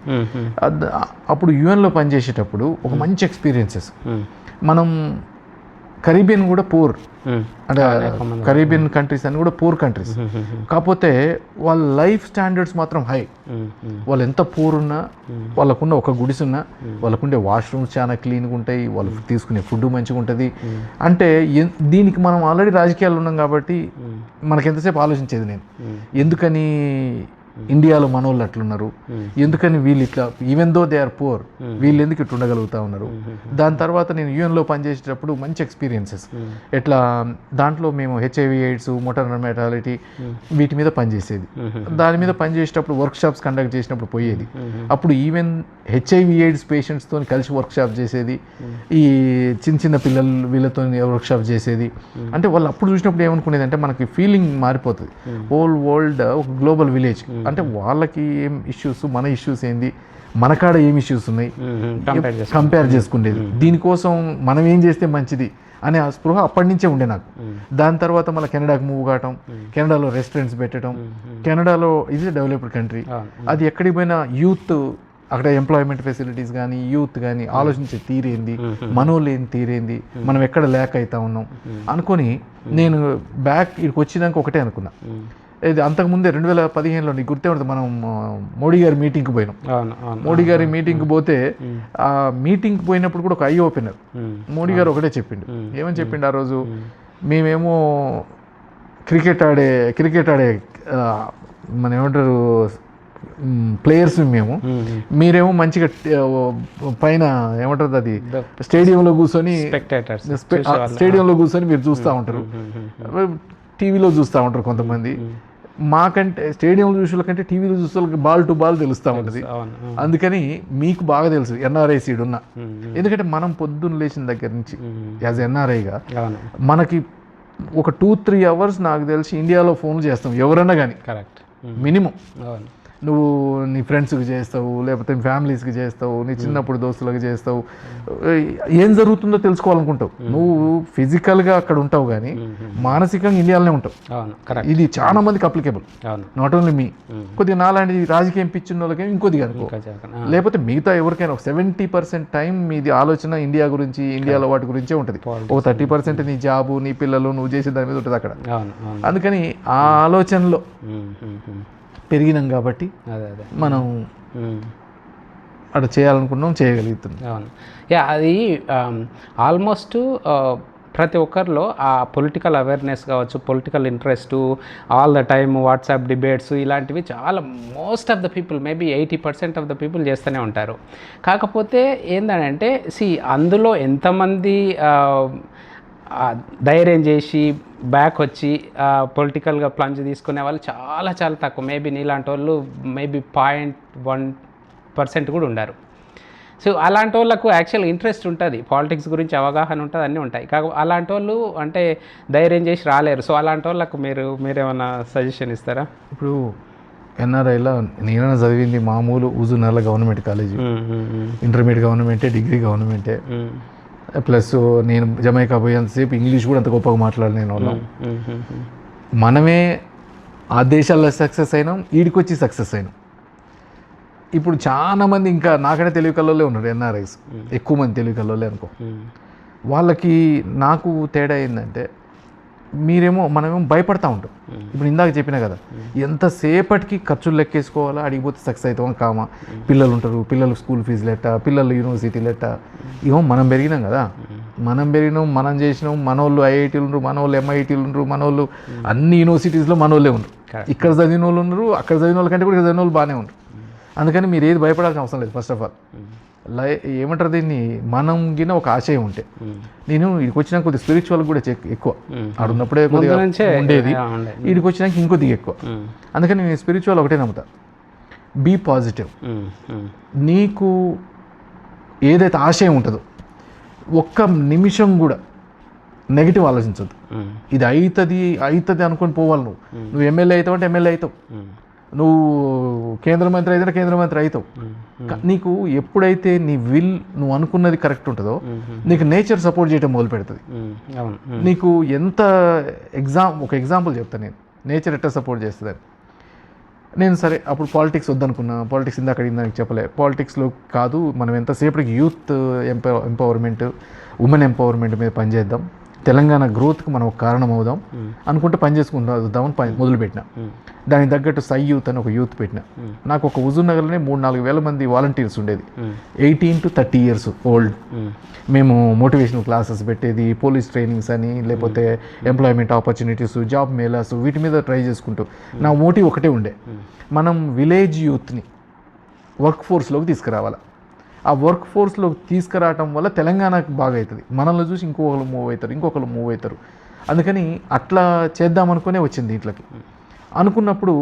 అప్పుడు యుఎన్లో పనిచేసేటప్పుడు ఒక మంచి ఎక్స్పీరియన్సెస్. మనం కరీబియన్ కూడా పూర్, అంటే కరీబియన్ కంట్రీస్ అని కూడా పూర్ కంట్రీస్, కాకపోతే వాళ్ళ లైఫ్ స్టాండర్డ్స్ మాత్రం హై. వాళ్ళు ఎంత పూర్ ఉన్నా, వాళ్ళకున్న ఒక గుడిసున్నా, వాళ్ళకుండే వాష్రూమ్స్ చాలా క్లీన్గా ఉంటాయి, వాళ్ళు తీసుకునే ఫుడ్ మంచిగా ఉంటుంది. అంటే దీనికి మనం ఆల్రెడీ రాజకీయాలు ఉన్నాం కాబట్టి మనకి ఎంతసేపు ఆలోచించేది నేను, ఎందుకని ఇండియాలో మనోళ్ళు అట్లున్నారు, ఎందుకని వీళ్ళు ఇట్లా even though they are poor వీళ్ళు ఎందుకు ఇట్లా ఉండగలుగుతా ఉన్నారు. దాని తర్వాత నేను యూఎన్లో పనిచేసేటప్పుడు మంచి ఎక్స్పీరియన్సెస్, ఎట్లా దాంట్లో మేము హెచ్ఐవి ఎయిడ్స్ మోటార్ మెటాలిటీ వీటి మీద పనిచేసేది. దాని మీద పనిచేసేటప్పుడు వర్క్షాప్స్ కండక్ట్ చేసినప్పుడు పోయేది. అప్పుడు ఈవెన్ హెచ్ఐవి ఎయిడ్స్ పేషెంట్స్తో కలిసి వర్క్షాప్ చేసేది, ఈ చిన్న పిల్లలు వీళ్ళతో వర్క్షాప్ చేసేది. అంటే వాళ్ళు అప్పుడు చూసినప్పుడు ఏమనుకునేది అంటే మనకి ఫీలింగ్ మారిపోతుంది. హోల్ వరల్డ్ ఒక గ్లోబల్ విలేజ్, అంటే వాళ్ళకి ఏం ఇష్యూస్ మన ఇష్యూస్ ఏంది, మన కాడ ఏం ఇష్యూస్ ఉన్నాయి కంపేర్ చేసుకునేది. దీనికోసం మనం ఏం చేస్తే మంచిది అనే ఆ స్పృహ అప్పటి నుంచే ఉండే నాకు. దాని తర్వాత మళ్ళీ కెనడాకి మూవ్ కావటం, కెనడాలో రెస్టారెంట్స్ పెట్టడం. కెనడాలో ఇది డెవలప్డ్ కంట్రీ, అది ఎక్కడికి పోయినా యూత్ అక్కడ ఎంప్లాయ్మెంట్ ఫెసిలిటీస్ కానీ యూత్ కానీ ఆలోచించే తీరేంది, మనోళ్ళు ఏం తీరేంది, మనం ఎక్కడ ల్యాక్ అవుతా ఉన్నాం అనుకొని నేను బ్యాక్ ఇక్కడికి వచ్చినాక ఒకటే అనుకున్నా. ఇది అంతకుముందే 2015లో నీకు గుర్తే ఉంటుంది, మనం మోడీ గారి మీటింగ్కి పోయినాం. మోడీ గారి మీటింగ్కి పోతే ఆ మీటింగ్కి పోయినప్పుడు కూడా ఒక ఐ ఓపెనర్ మోడీ గారు ఒకటే చెప్పిండు. ఏమని చెప్పిండు ఆ రోజు, మేమేమో క్రికెట్ ఆడే మన ఏమంటారు ప్లేయర్స్ మేము, మీరేమో మంచిగా పైన ఏమంటారు అది స్టేడియంలో కూర్చొని మీరు చూస్తూ ఉంటారు, టీవీలో చూస్తూ ఉంటారు కొంతమంది. మాకంటే స్టేడియంలో చూసే కంటే టీవీలో చూసే బాల్ టు బాల్ తెలుస్తూ ఉంటుంది. అందుకని మీకు బాగా తెలుసు ఎన్ఆర్ఐ సీడ్ ఉన్నా, ఎందుకంటే మనం పొద్దున్న లేచిన దగ్గర నుంచి యాజ్ ఎన్ఆర్ఐగా మనకి ఒక 2-3 అవర్స్ నాకు తెలిసి ఇండియాలో ఫోన్లు చేస్తాం ఎవరన్నా కానీ, కరెక్ట్ మినిమం. నువ్వు నీ ఫ్రెండ్స్కి చేస్తావు, లేకపోతే నీ ఫ్యామిలీస్కి చేస్తావు, నీ చిన్నప్పుడు దోస్తులకు చేస్తావు, ఏం జరుగుతుందో తెలుసుకోవాలనుకుంటావు. నువ్వు ఫిజికల్గా అక్కడ ఉంటావు కానీ మానసికంగా ఇండియాలోనే ఉంటావు. ఇది చాలా మందికి అప్లికేబుల్, నాట్ ఓన్లీ మీ. కొద్దిగా నాలాంటి రాజకీయం పిచ్చిన వాళ్ళకి ఇంకొద్దిగా అనుకో, లేకపోతే మిగతా ఎవరికైనా ఒక 70% టైం మీది ఆలోచన ఇండియా గురించి, ఇండియాలో వాటి గురించే ఉంటుంది. ఒక 30% నీ జాబు, నీ పిల్లలు, నువ్వు చేసే దాని మీద ఉంటుంది అక్కడ. అందుకని ఆ ఆలోచనలో పెరిగినాం కాబట్టి మనం అక్కడ చేయాలనుకున్నాం, చేయగలుగుతున్నాం. అవును, యా, అది ఆల్మోస్ట్ ప్రతి ఒక్కరిలో ఆ పొలిటికల్ అవేర్నెస్ కావచ్చు, political interest, all the time WhatsApp debates ఇలాంటివి చాలా most of the people, maybe 80% of the people చేస్తూనే ఉంటారు. కాకపోతే ఏంటంటే అందులో ఎంతమంది ధైర్యం చేసి బ్యాక్ వచ్చి పొలిటికల్గా ప్లంజ్ తీసుకునే వాళ్ళు చాలా చాలా తక్కువ. మేబీ నీలాంటి వాళ్ళు మేబీ 0.1% కూడా ఉండారు. సో అలాంటి వాళ్ళకు యాక్చువల్గా ఇంట్రెస్ట్ ఉంటుంది, పాలిటిక్స్ గురించి అవగాహన ఉంటుంది, అన్నీ ఉంటాయి. కాకపోతే అలాంటి వాళ్ళు అంటే ధైర్యం చేసి రాలేరు. సో అలాంటి వాళ్ళకు మీరేమైనా సజెషన్ ఇస్తారా? ఇప్పుడు ఎన్ఆర్ఐలో నేనైనా చదివింది మామూలు హుజూర్నగర్ గవర్నమెంట్ కాలేజీ, ఇంటర్మీడియట్ గవర్నమెంటే, డిగ్రీ గవర్నమెంటే, ప్లస్ నేను జమైకా పోయేంతసేపు ఇంగ్లీష్ కూడా అంత గొప్పగా మాట్లాడలేని వాళ్ళం. మనమే ఆ దేశాల్లో సక్సెస్ అయినాం, ఈడికొచ్చి సక్సెస్ అయినాం. ఇప్పుడు చాలా మంది ఇంకా నాకనే తెలివి కల్లోలే ఉన్నారు ఎన్ఆర్ఐస్, ఎక్కువ మంది తెలివి కల్లోలే అనుకో. వాళ్ళకి నాకు తేడా ఏంటంటే మనమేమో భయపడతా ఉంటాం. ఇప్పుడు ఇందాక చెప్పినా కదా, ఎంతసేపటికి ఖర్చులు లెక్కేసుకోవాలా, అడిగిపోతే సక్సెస్ అవుతాం కామా, పిల్లలు ఉంటారు, పిల్లలు స్కూల్ ఫీజు లెట్ట, పిల్లలు యూనివర్సిటీ లెట్ట. ఏమో మనం పెరిగినాం కదా, మనం చేసినాం. మనోళ్ళు ఐఐటీలు ఉండరు, మనోళ్ళు ఎంఐటీలు ఉండరు, మనోళ్ళు అన్ని యూనివర్సిటీస్లో మనోళ్ళే ఉండరు. ఇక్కడ చదివిన వాళ్ళు ఉన్నారు, అక్కడ చదివిన వాళ్ళ కంటే కూడా ఇక్కడ చదివిన వాళ్ళు బాగానే ఉండరు. అందుకని మీరు ఏది భయపడాల్సిన అవసరం లేదు. ఫస్ట్ ఆఫ్ ఆల్ ఏమంటారు దీన్ని, మనం గిన ఒక ఆశయం ఉంటే, నేను వీడికి వచ్చినాక కొద్దిగా స్పిరిచువల్ కూడా ఎక్కువ, ఆడున్నప్పుడే కొద్దిగా ఉండేది, వీడికి వచ్చినాక ఇంకొద్దిగా ఎక్కువ. అందుకని నేను స్పిరిచువల్ ఒకటే నమ్ముతా, బీ పాజిటివ్. నీకు ఏదైతే ఆశయం ఉంటుందో ఒక్క నిమిషం కూడా నెగిటివ్ ఆలోచించద్దు. ఇది అవుతుంది అనుకొని పోవాలి. నువ్వు ఎమ్మెల్యే అవుతావు అంటే ఎమ్మెల్యే అవుతావు, నువ్వు కేంద్ర మంత్రి అయితే కేంద్ర మంత్రి అవుతావు. నీకు ఎప్పుడైతే నీ నువ్వు అనుకున్నది కరెక్ట్ ఉంటుందో నీకు నేచర్ సపోర్ట్ చేయడం మొదలు పెడుతుంది. నీకు ఎంత ఒక ఎగ్జాంపుల్ చెప్తాను నేను, నేచర్ ఎట్లా సపోర్ట్ చేస్తుందని. నేను సరే అప్పుడు పాలిటిక్స్ వద్దనుకున్నా, పాలిటిక్స్ ఇందాక అడిగిందానికి చెప్పలే. పాలిటిక్స్లో కాదు, మనం ఎంతసేపటికి యూత్ ఎంపవర్మెంట్, ఉమెన్ ఎంపవర్మెంట్ మీద పనిచేద్దాం, తెలంగాణ గ్రోత్కి మనం ఒక కారణం అవుదాం అనుకుంటే పని చేసుకుందామని మొదలుపెట్టిన. దానికి తగ్గట్టు సై యూత్ అని ఒక యూత్ పెట్టిన. నాకు ఒక హుజూర్నగర్లోనే 3-4 వేల మంది వాలంటీర్స్ ఉండేది, 18 to 30 years ఓల్డ్. మేము మోటివేషనల్ క్లాసెస్ పెట్టేది, పోలీస్ ట్రైనింగ్స్ అని, లేకపోతే ఎంప్లాయ్మెంట్ ఆపర్చునిటీస్, జాబ్ మేళాస్, వీటి మీద ట్రై చేసుకుంటూ నా మోటివ్ ఒకటే ఉండే, మనం విలేజ్ యూత్ని వర్క్ ఫోర్స్లోకి తీసుకురావాలి. ఆ వర్క్ ఫోర్స్లోకి తీసుకురావటం వల్ల తెలంగాణకు బాగా అవుతుంది, మనల్ని చూసి ఇంకొకరు మూవ్ అవుతారు. అందుకని అట్లా చేద్దామనుకునే వచ్చింది దీంట్లోకి. అనుకున్నప్పుడు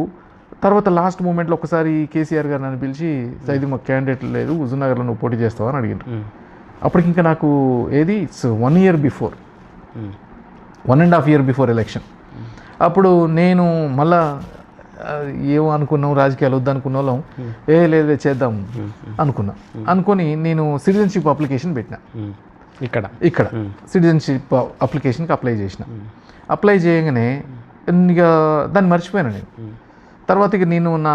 తర్వాత లాస్ట్ మూమెంట్లో ఒకసారి కేసీఆర్ గారు నన్ను పిలిచి, సైది మాకు క్యాండిడేట్ లేదు, హుజూర్నగర్లో నువ్వు పోటీ చేస్తావా అని అడిగారు. అప్పటికి ఇంకా నాకు it's 1 year before, 1.5 year before election. అప్పుడు నేను మళ్ళా ఏమో అనుకున్నాం, రాజకీయాలు వద్దనుకున్న వాళ్ళం, లేదు చేద్దాం అనుకొని నేను సిటిజన్షిప్ అప్లికేషన్ పెట్టిన. ఇక్కడ సిటిజన్షిప్ అప్లికేషన్కి అప్లై చేసిన. అప్లై చేయగానే ఇక దాన్ని మర్చిపోయాను నేను. తర్వాత ఇక నేను నా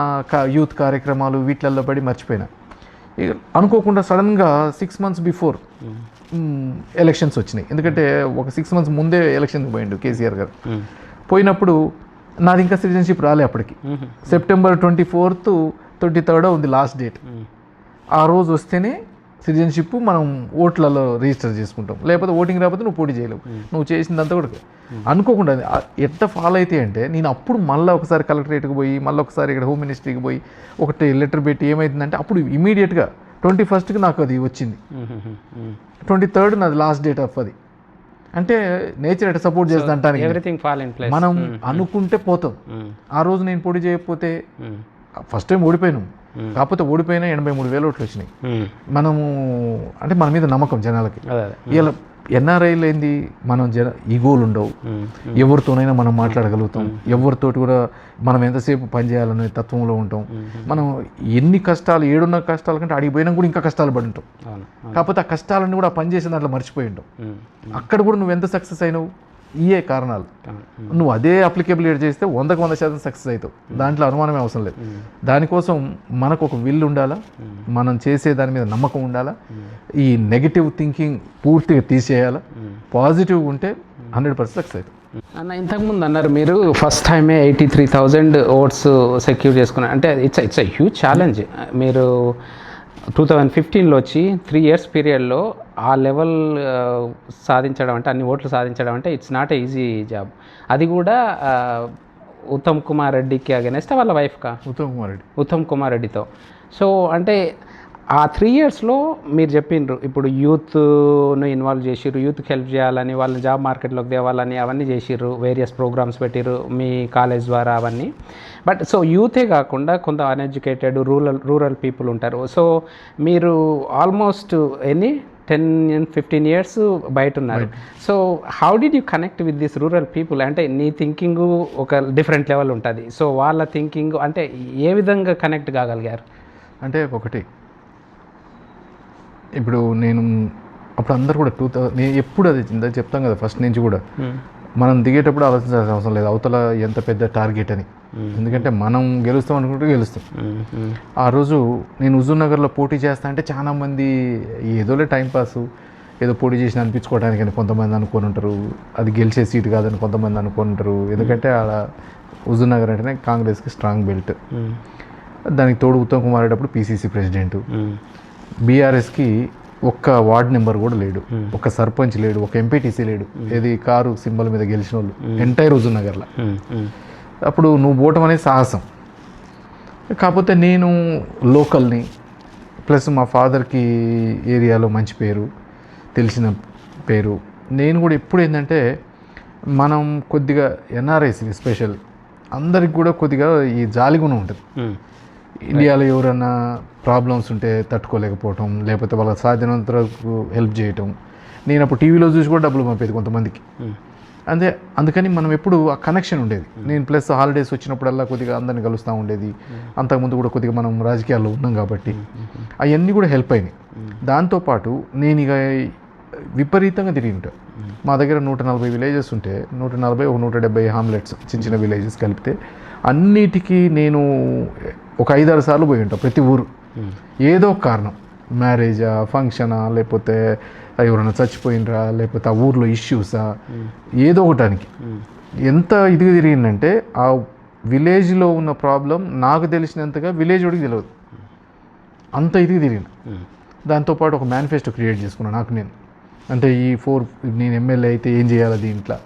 యూత్ కార్యక్రమాలు వీటిల్లో పడి మర్చిపోయినా. ఇక అనుకోకుండా సడన్గా 6 months బిఫోర్ ఎలక్షన్స్ వచ్చినాయి. ఎందుకంటే ఒక 6 months ముందే ఎలక్షన్కి పోయిండు కేసీఆర్ గారు. పోయినప్పుడు నాది ఇంకా సిటిజన్షిప్ రాలే అప్పటికి. September 24th 23rd ఉంది లాస్ట్ డేట్. ఆ రోజు వస్తేనే సిటిజన్షిప్ మనం ఓట్లలో రిజిస్టర్ చేసుకుంటాం, లేకపోతే ఓటింగ్ రాకపోతే నువ్వు పోటీ చేయలేవు. నువ్వు చేసిందంతా కూడా అనుకోకుండా ఎట్లా ఫాలో అయితే అంటే, నేను అప్పుడు మళ్ళీ ఒకసారి కలెక్టరేట్కి పోయి, మళ్ళీ ఒకసారి ఇక్కడ హోమ్ మినిస్ట్రీకి పోయి ఒకటి లెటర్ పెట్టి ఏమైందంటే, అప్పుడు ఇమీడియట్గా 21st నాకు అది వచ్చింది, 23rd నాది లాస్ట్ డేట్ ఆఫ్ అది. అంటే నేచర్ ఎట్లా సపోర్ట్ చేస్తా అంటానికి మనం అనుకుంటే పోతాం. ఆ రోజు నేను పోటీ చేయకపోతే ఫస్ట్ టైం ఓడిపోయాను, కాకపోతే ఓడిపోయినా 83,000 ఓట్లు వచ్చినాయి. మనము అంటే మన మీద నమ్మకం జనాలకి. ఇలా ఎన్ఆర్ఐలు ఏంది, మనం ఈగోలు ఉండవు, ఎవరితోనైనా మనం మాట్లాడగలుగుతాం, ఎవరితోటి కూడా మనం ఎంతసేపు పనిచేయాలనే తత్వంలో ఉంటాం. మనం ఎన్ని కష్టాలు, 7 కష్టాల కంటే అడిగి పోయినా కూడా ఇంకా కష్టాలు పడి ఉంటాం. కాకపోతే ఆ కష్టాలన్నీ కూడా పని చేసిన దాంట్లో మర్చిపోయి ఉంటాం. అక్కడ కూడా నువ్వు ఎంత సక్సెస్ అయినావు, ఇయే కారణాలు. నువ్వు అదే అప్లికేబుల్ చేస్తే 100% సక్సెస్ అవుతావు, దాంట్లో అనుమానమే అవసరం లేదు. దానికోసం మనకు ఒక విల్ ఉండాలా, మనం చేసే దాని మీద నమ్మకం ఉండాలా, ఈ నెగిటివ్ థింకింగ్ పూర్తిగా తీసేయాలా, పాజిటివ్ ఉంటే 100% సక్సెస్ అవుతావు. అన్న ఇంతకుముందు అన్నారు మీరు ఫస్ట్ టైమే 83,000 ఓట్స్ సెక్యూర్ చేసుకున్నారు అంటే ఇట్స్ ఎ హ్యూజ్ ఛాలెంజ్. మీరు 2015లో వచ్చి 3 years పీరియడ్లో ఆ లెవెల్ సాధించడం అంటే, అన్ని ఓట్లు సాధించడం అంటే it's not a easy job. అది కూడా ఉత్తమ్ కుమార్ రెడ్డికి అగెనెస్ట్ వాళ్ళ వైఫ్కా ఉత్తమ్ కుమార్ రెడ్డితో. సో అంటే ఆ 3 yearsలో మీరు చెప్పిండ్రు, ఇప్పుడు యూత్ను ఇన్వాల్వ్ చేసిర్రు, యూత్కి హెల్ప్ చేయాలని, వాళ్ళని జాబ్ మార్కెట్లోకి తేవాలని అవన్నీ చేసిర్రు, వేరియస్ ప్రోగ్రామ్స్ పెట్టిర్రు మీ కాలేజ్ ద్వారా అవన్నీ. బట్ సో యూతే కాకుండా కొంత అన్ఎడ్యుకేటెడ్ రూరల్ పీపుల్ ఉంటారు. సో మీరు ఆల్మోస్ట్ 10-15 years బయట ఉన్నారు. So how did you connect with this rural people? అంటే నీ థింకింగ్ ఒక డిఫరెంట్ లెవెల్ ఉంటుంది, సో వాళ్ళ థింకింగ్ అంటే ఏ విధంగా కనెక్ట్ కాగలిగారు? అంటే ఒకటి, ఇప్పుడు నేను అప్పుడు అందరు కూడా నేను ఎప్పుడు అది చెప్తాం కదా ఫస్ట్ నుంచి కూడా, మనం దిగేటప్పుడు ఆలోచించాల్సిన అవసరం లేదు అవతల ఎంత పెద్ద టార్గెట్ అని. ఎందుకంటే మనం గెలుస్తాం అనుకుంటే గెలుస్తాం. ఆ రోజు నేను హుజూర్నగర్లో పోటీ చేస్తా అంటే చాలామంది ఏదోలే టైంపాస్, ఏదో పోటీ చేసిన అనిపించుకోవడానికి అని కొంతమంది అనుకొని ఉంటారు, అది గెలిచే సీటు కాదని కొంతమంది అనుకొని ఉంటారు. ఎందుకంటే ఆడ హుజూర్నగర్ అంటేనే కాంగ్రెస్కి స్ట్రాంగ్ బెల్ట్. దానికి తోడు ఉత్తమ్ కుమార్ రెడ్డి అప్పుడు PCC ప్రెసిడెంట్, బీఆర్ఎస్కి ఒక్క వార్డ్ నెంబర్ కూడా లేడు, ఒక సర్పంచ్ లేడు, ఒక ఎంపీటీసీ లేడు, ఏది కారు సింబల్ మీద గెలిచిన వాళ్ళు ఎంటైర్ హుజూర్నగర్లో. అప్పుడు నువ్వు పోవటం అనేది సాహసం. కాకపోతే నేను లోకల్ని, ప్లస్ మా ఫాదర్కి ఏరియాలో మంచి పేరు, తెలిసిన పేరు. నేను కూడా ఎప్పుడు ఏంటంటే, మనం కొద్దిగా ఎన్ఆర్ఐస్ స్పెషల్ అందరికి కూడా కొద్దిగా ఈ జాలిగుణం ఉంటుంది. ఇండియాలో ఎవరన్నా ప్రాబ్లమ్స్ ఉంటే తట్టుకోలేకపోవటం, లేకపోతే వాళ్ళ సాధ్యనంతరకు హెల్ప్ చేయటం. నేను అప్పుడు టీవీలో చూసి కూడా డబ్బులు పంపేది కొంతమందికి. అందుకని మనం ఎప్పుడు ఆ కనెక్షన్ ఉండేది. నేను ప్లస్ హాలిడేస్ వచ్చినప్పుడల్లా కొద్దిగా అందరిని కలుస్తూ ఉండేది. అంతకుముందు కూడా కొద్దిగా మనం రాజకీయాల్లో ఉన్నాం కాబట్టి అవన్నీ కూడా హెల్ప్ అయినాయి. దాంతోపాటు నేను ఇక విపరీతంగా తిరిగి ఉంటాను. మా దగ్గర 140 విలేజెస్ ఉంటే 170 హామ్లెట్స్, చిన్న చిన్న విలేజెస్ కలిపితే అన్నిటికీ నేను ఒక 5-6 సార్లు పోయి ఉంటాను. ప్రతి ఊరు ఏదో ఒక కారణం, మ్యారేజా, ఫంక్షనా, లేకపోతే ఎవరైనా చచ్చిపోయినరా, లేకపోతే ఆ ఊర్లో ఇష్యూసా, ఏదో ఒకటానికి ఎంత ఇదిగా తిరిగిందంటే ఆ విలేజ్లో ఉన్న ప్రాబ్లం నాకు తెలిసినంతగా విలేజ్ వాడికి తెలియదు, అంత ఇదిగా తిరిగిన. దాంతోపాటు ఒక మేనిఫెస్టో క్రియేట్ చేసుకున్నాను నాకు నేను. అంటే నేను ఎమ్మెల్యే అయితే ఏం చేయాలి దీంట్లో,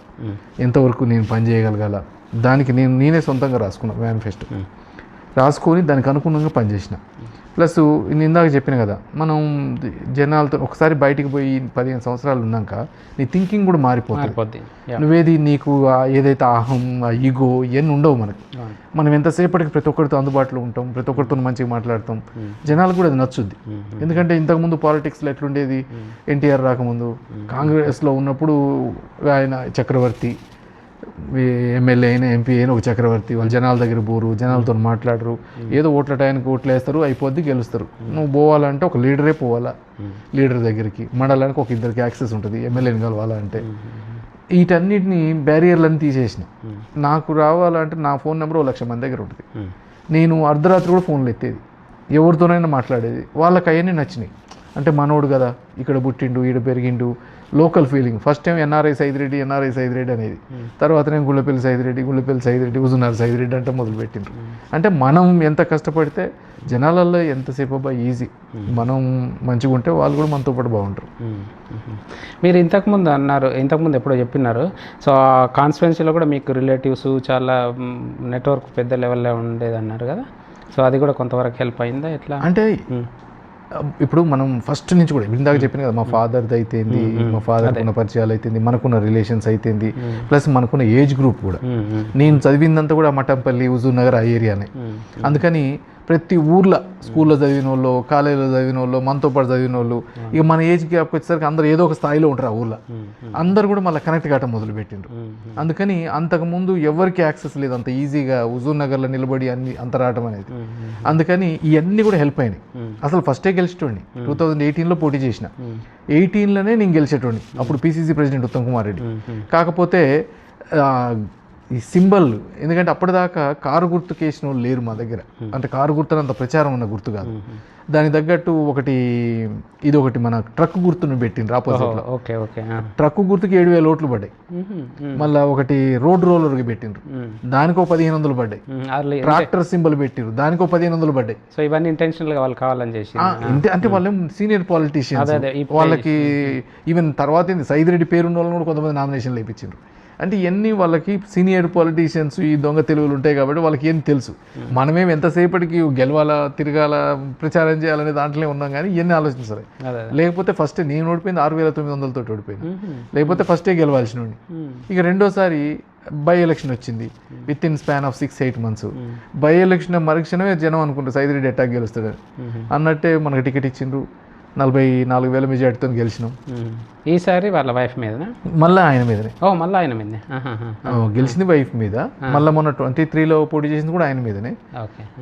ఎంతవరకు నేను పని చేయగలగాల, దానికి నేనే సొంతంగా రాసుకున్నాను మేనిఫెస్టో. రాసుకొని దానికి అనుగుణంగా పనిచేసిన. ప్లస్ నేను ఇందాక చెప్పిన కదా, మనం జనాలతో ఒకసారి బయటికి పోయి 15 సంవత్సరాలు ఉన్నాక నీ థింకింగ్ కూడా మారిపోతుంది. నువ్వేది నీకు ఏదైతే అహం, ఈగో ఇవన్నీ ఉండవు మనకి. మనం ఎంతసేపటికి ప్రతి ఒక్కరితో అందుబాటులో ఉంటాం, ప్రతి ఒక్కరితో మంచిగా మాట్లాడతాం, జనాలకు కూడా అది నచ్చుద్ది. ఎందుకంటే ఇంతకుముందు పాలిటిక్స్లో ఎట్లుండేది, ఎన్టీఆర్ రాకముందు కాంగ్రెస్లో ఉన్నప్పుడు ఆయన చక్రవర్తి, ఎమ్మెల్యే అయినా ఎంపీ అయినా ఒక చక్రవర్తి, వాళ్ళు జనాల దగ్గర పోరు, జనాలతో మాట్లాడరు, ఏదో ఓట్ల టైంకి ఓట్లు వేస్తారు, అయిపోద్ది, గెలుస్తారు. నువ్వు పోవాలంటే ఒక లీడరే పోవాలా, లీడర్ దగ్గరికి మండలానికి ఒక ఇద్దరికి యాక్సెస్ ఉంటుంది, ఎమ్మెల్యేని కలవాలంటే. వీటన్నిటిని బ్యారియర్లను తీసేసిన. నాకు రావాలంటే నా ఫోన్ నెంబర్ 1,00,000 మంది దగ్గర ఉంటుంది. నేను అర్ధరాత్రి కూడా ఫోన్లు ఎత్తేది, ఎవరితోనైనా మాట్లాడేది. వాళ్ళకి అవన్నీ నచ్చినాయి. అంటే మనోడు కదా, ఇక్కడ పుట్టిండు, ఈడ పెరిగిండు, local feeling. First time NRI Saidireddy అనేది, తర్వాత నేను గుళ్ళపల్లి సైదిరెడ్డి, హుజూర్నగర్ సైదిరెడ్డి అంటే మొదలుపెట్టిండ్రు. అంటే మనం ఎంత కష్టపడితే జనాలలో ఎంతసేపు ఈజీ, మనం మంచిగా ఉంటే వాళ్ళు కూడా మనతో పాటు బాగుంటారు. మీరు ఇంతకుముందు ఎప్పుడో చెప్పినారు. సో ఆ కాన్స్టిట్యున్సీలో కూడా మీకు రిలేటివ్స్ చాలా నెట్వర్క్ పెద్ద లెవెల్లో ఉండేది అన్నారు కదా. సో అది కూడా కొంతవరకు హెల్ప్ అయిందా ఎట్లా? అంటే ఇప్పుడు మనం ఫస్ట్ నుంచి కూడా ఇందాక చెప్పిన కదా, మా ఫాదర్ది అయితేంది, మా ఫాదర్ ఉన్న పరిచయాలు అయితేంది, మనకున్న రిలేషన్స్ అయితేంది, ప్లస్ మనకున్న ఏజ్ గ్రూప్ కూడా. నేను చదివిందంతా కూడా మఠంపల్లి, హుజూర్నగర్ ఆ ఏరియానే. అందుకని ప్రతి ఊర్లో స్కూల్లో చదివిన వాళ్ళు, కాలేజీలో చదివిన వాళ్ళు, మనతో పాటు చదివిన వాళ్ళు, ఇక మన ఏజ్ గ్యాప్కి వచ్చేసరికి అందరూ ఏదో ఒక స్థాయిలో ఉంటారు ఆ ఊర్లో. అందరు కూడా మళ్ళీ కనెక్ట్ కావటం మొదలుపెట్టిండ్రు. అందుకని అంతకుముందు ఎవరికి యాక్సెస్ లేదు అంత ఈజీగా హుజూర్నగర్లో నిలబడి అంత రావటం అనేది. అందుకని ఇవన్నీ కూడా హెల్ప్ అయినాయి. అసలు ఫస్టే గెలిచేటోడిని, 2018లో పోటీ చేసిన, 18లోనే నేను గెలిచేటోడిని. అప్పుడు పిసిసి ప్రెసిడెంట్ ఉత్తమ్ కుమార్ రెడ్డి. కాకపోతే ఈ సింబల్, ఎందుకంటే అప్పటిదాకా కారు గుర్తు కేసిన వాళ్ళు లేరు మా దగ్గర. అంటే కారు గుర్తు అంత ప్రచారం ఉన్న గుర్తు కాదు. దానికి తగ్గట్టు ఇది ఒకటి మన ట్రక్ గుర్తును పెట్టిండ్రు ఆపోజిట్లో. ట్రక్ గుర్తుకి 7,000 ఓట్లు పడ్డాయి. మళ్ళీ ఒకటి రోడ్ రోలర్కి పెట్టిండ్రు, దానికో 1,500 పడ్డాయి. ట్రాక్టర్ సింబల్ పెట్టిండ్రు, దానికో 1,500 పడ్డాయి. సో ఇవన్నీ ఇంటెన్షనల్గా వాళ్ళు కావాలని చేసి, అంటే వాళ్ళు సీనియర్ పాలిటీషియన్స్, వాళ్ళకి ఈవెన్ తర్వాత సైదిరెడ్డి పేరున్న వాళ్ళని కూడా కొంతమంది నామినేషన్లు వేయించిండ్రు. అంటే ఇవన్నీ వాళ్ళకి సీనియర్ పొలిటీషియన్స్, ఈ దొంగ తెలుగులు ఉంటాయి కాబట్టి వాళ్ళకి ఏం తెలుసు. మనమేం ఎంతసేపటికి గెలవాలా, తిరగాల, ప్రచారం చేయాలనే దాంట్లో ఉన్నాం, కానీ ఇవన్నీ ఆలోచించాలి. లేకపోతే ఫస్ట్ నేను ఓడిపోయింది 6,900 తోటి ఓడిపోయింది, లేకపోతే ఫస్టే గెలవాల్సిన. ఇక రెండోసారి బై ఎలక్షన్ వచ్చింది, with in span of 6-8 months. By election మరుక్షణమే జనం అనుకుంటారు సైదిరెడ్డి అటాక్ గెలుస్తాడని. అన్నట్టే మనకు టికెట్ ఇచ్చిండ్రు, 44,000 మెజార్టీతో గెలిచినాం. ఈసారి వాళ్ళ వైఫ్ మీద, మళ్ళీ ఆయన మీదనే. మళ్ళీ ఆయన మీదనే గెలిచింది వైఫ్ మీద. మళ్ళీ మొన్న 23లో పోటీ చేసింది కూడా ఆయన మీదనే.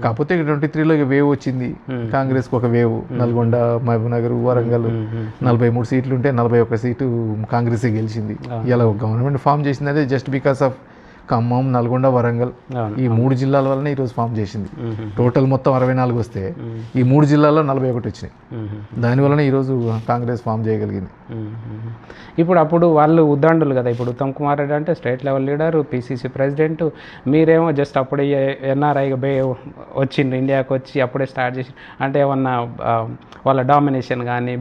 కాకపోతే 23లో వేవ్ వచ్చింది కాంగ్రెస్కి, ఒక వేవ్. నల్గొండ, మహబూబ్నగర్, వరంగల్ 43 సీట్లు ఉంటే 41 సీటు కాంగ్రెస్ గెలిచింది. ఇలా గవర్నమెంట్ ఫామ్ చేసింది అదే just because of Khammam, Nalgonda, Warangal ఈ 3 జిల్లాల వల్లనే ఈరోజు ఫామ్ చేసింది. టోటల్ మొత్తం 64 వస్తే ఈ 3 జిల్లాల్లో 41 వచ్చినాయి. దానివల్లనే ఈరోజు కాంగ్రెస్ ఫామ్ చేయగలిగింది. అప్పుడు వాళ్ళు ఉద్దండులు కదా. ఇప్పుడు ఉత్తమ్ కుమార్ రెడ్డి అంటే state level leader, PCC president, మీరేమో జస్ట్ అప్పుడే ఎన్ఆర్ఐ వచ్చిండ్రు, ఇండియాకి వచ్చి అప్పుడే స్టార్ట్ చేసి. అంటే ఏమన్నా వాళ్ళ డామినేషన్ కానీ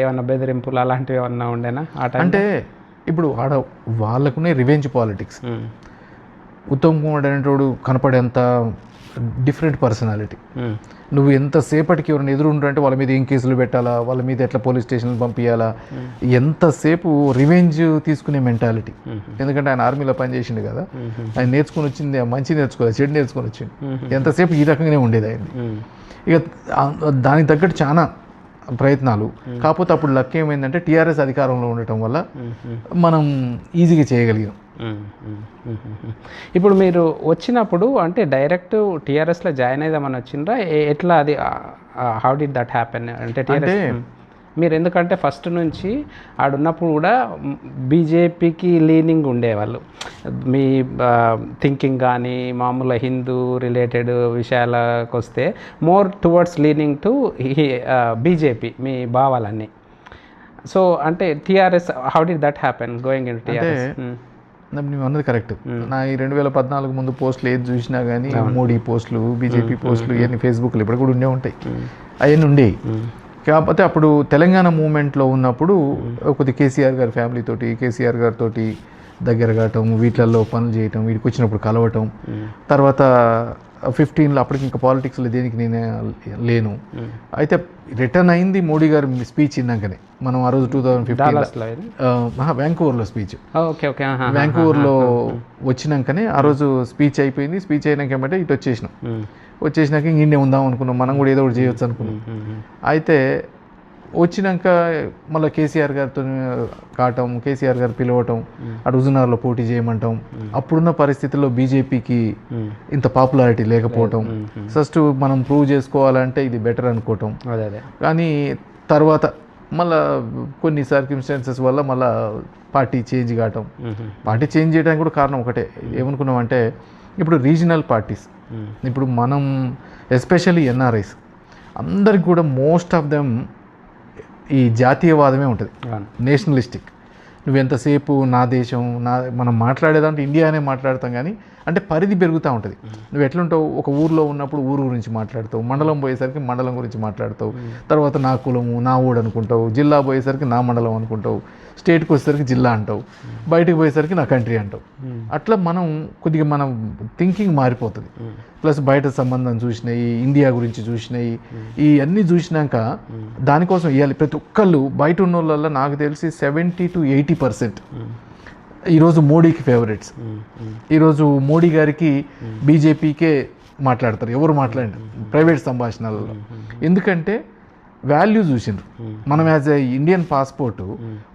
ఏమన్నా బెదిరింపులు అలాంటివి ఏమన్నా ఉండేనా ఆ టైం? అంటే ఇప్పుడు వాళ్ళకునే రివెంజ్ పాలిటిక్స్. ఉత్తమ్ కుమార్ అనేటోడు కనపడేంత డిఫరెంట్ పర్సనాలిటీ. నువ్వు ఎంతసేపటికి ఎవరైనా ఎదురుంటారంటే వాళ్ళ మీద ఏం కేసులు పెట్టాలా, వాళ్ళ మీద ఎట్లా పోలీస్ స్టేషన్కి పంపించాలా, ఎంతసేపు రివెంజ్ తీసుకునే మెంటాలిటీ. ఎందుకంటే ఆయన ఆర్మీలో పనిచేసిండు కదా, ఆయన నేర్చుకుని వచ్చింది మంచి నేర్చుకోవాలి, చెడు నేర్చుకొని వచ్చింది. ఎంతసేపు ఈ రకంగానే ఉండేది ఆయన. ఇక దానికి తగ్గట్టు చాలా ప్రయత్నాలు. కాకపోతే అప్పుడు లక్ ఏమైందంటే టీఆర్ఎస్ అధికారంలో ఉండటం వల్ల మనం ఈజీగా చేయగలిగాం. ఇప్పుడు మీరు వచ్చినప్పుడు అంటే డైరెక్ట్ టీఆర్ఎస్లో జాయిన్ అయిదామని వచ్చిండ్రా, ఎట్లా అది హౌ డిడ్ దట్ హ్యాపెన్? అంటే మీరు ఎందుకంటే ఫస్ట్ నుంచి ఆడున్నప్పుడు కూడా బీజేపీకి లీనింగ్ ఉండేవాళ్ళు. మీ థింకింగ్ కానీ మామూలు హిందూ రిలేటెడ్ విషయాలకు వస్తే more towards leaning to BJP మీ భావాలన్నీ. సో అంటే TRS, how did that happen going in TRS? నువ్వు అన్నది కరెక్ట్. నా ఈ 2014 ముందు పోస్టులు ఏది చూసినా కానీ మోడీ పోస్టులు, బీజేపీ పోస్టులు ఇవన్నీ ఫేస్బుక్లో ఇప్పుడు కూడా ఉండే ఉంటాయి, అవన్నీ ఉండేవి. కాకపోతే అప్పుడు తెలంగాణ మూమెంట్లో ఉన్నప్పుడు కొద్ది కేసీఆర్ గారి ఫ్యామిలీ తోటి, కేసీఆర్ గారితో దగ్గర కావటం, వీటిల్లో పనులు చేయటం, వీటికి వచ్చినప్పుడు కలవటం. తర్వాత 15లో అప్పటికి ఇంకా పాలిటిక్స్లో దేనికి నేనే లేను. అయితే రిటర్న్ అయింది మోడీ గారు స్పీచ్ విన్నాకనే. మనం ఆ రోజు 2015 వ్యాంకూవర్లో స్పీచ్, వ్యాంకూవర్లో వచ్చినాకనే ఆ రోజు స్పీచ్ అయిపోయింది. స్పీచ్ అయినాక ఏమంటే ఇటు వచ్చేసినాక ఇంకే ఉందాం అనుకున్నాం, మనం కూడా ఏదో ఒకటి చేయొచ్చు అనుకున్నాం. అయితే వచ్చినాక మళ్ళీ కేసీఆర్ గారితో కావటం, కేసీఆర్ గారు పిలవటం, అటు హుజూర్నగర్లో పోటీ చేయమంటాం. అప్పుడున్న పరిస్థితుల్లో బీజేపీకి ఇంత పాపులారిటీ లేకపోవటం, ఫస్ట్ మనం ప్రూవ్ చేసుకోవాలంటే ఇది బెటర్ అనుకోవటం. కానీ తర్వాత మళ్ళీ కొన్ని సర్కమ్స్టాన్సెస్ వల్ల మళ్ళీ పార్టీ చేంజ్ కావటం. పార్టీ చేంజ్ చేయడానికి కూడా కారణం ఒకటే, ఏమనుకున్నామంటే ఇప్పుడు రీజనల్ పార్టీస్, ఇప్పుడు మనం ఎస్పెషల్లీ ఎన్ఆర్ఐస్ అందరికి కూడా మోస్ట్ ఆఫ్ దెమ్ ఈ జాతీయవాదమే ఉంటుంది, నేషనలిస్టిక్. నువ్వు ఎంతసేపు నా దేశం మనం మాట్లాడేదంటే ఇండియానే మాట్లాడతాం, కానీ అంటే పరిధి పెరుగుతూ ఉంటుంది. నువ్వు ఎట్లుంటావు, ఒక ఊర్లో ఉన్నప్పుడు ఊరు గురించి మాట్లాడతావు, మండలం పోయేసరికి మండలం గురించి మాట్లాడతావు, తర్వాత నా కులము నా ఊడు అనుకుంటావు, జిల్లా పోయేసరికి నా మండలం అనుకుంటావు, స్టేట్కి వచ్చేసరికి జిల్లా అంటావు, బయటకు పోయేసరికి నా కంట్రీ అంటావు. అట్లా మనం కొద్దిగా మనం థింకింగ్ మారిపోతుంది. ప్లస్ బయట సంబంధం చూసినాయి, ఇండియా గురించి చూసినాయి, ఈ అన్నీ చూసినాక దానికోసం ఇవ్వాలి. ప్రతి ఒక్కళ్ళు బయట ఉన్న వాళ్ళల్లో నాకు తెలిసి 70 to 80% ఈరోజు మోడీకి ఫేవరెట్స్. ఈరోజు మోడీ గారికి బీజేపీకే మాట్లాడతారు, ఎవరు మాట్లాడారు ప్రైవేట్ సంభాషణలలో. ఎందుకంటే వాల్యూ చూసిండ్రు. మనం యాజ్ ఏ ఇండియన్ పాస్పోర్ట్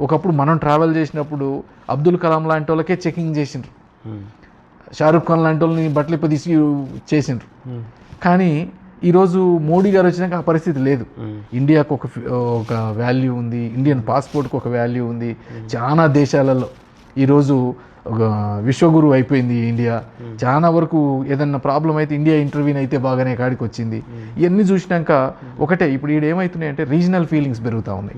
ఒకప్పుడు మనం ట్రావెల్ చేసినప్పుడు అబ్దుల్ కలాం లాంటి వాళ్ళకే చెకింగ్ చేసిండ్రు, షారుఖ్ ఖాన్ లాంటి వాళ్ళని బట్టలు ఇప్ప తీసి చేసిండ్రు. కానీ ఈరోజు మోడీ గారు వచ్చినాక ఆ పరిస్థితి లేదు. ఇండియాకు ఒక వాల్యూ ఉంది, ఇండియన్ పాస్పోర్ట్కి ఒక వాల్యూ ఉంది. చాలా దేశాలలో ఈరోజు ఒక విశ్వగురు అయిపోయింది ఇండియా. చాలా వరకు ఏదన్నా ప్రాబ్లం అయితే ఇండియా ఇంటర్వ్యూన్ అయితే బాగానే కాడికి వచ్చింది. ఇవన్నీ చూసినాక ఒకటే, ఇప్పుడు ఈడ ఏమవుతున్నాయి అంటే రీజనల్ ఫీలింగ్స్ పెరుగుతూ ఉన్నాయి.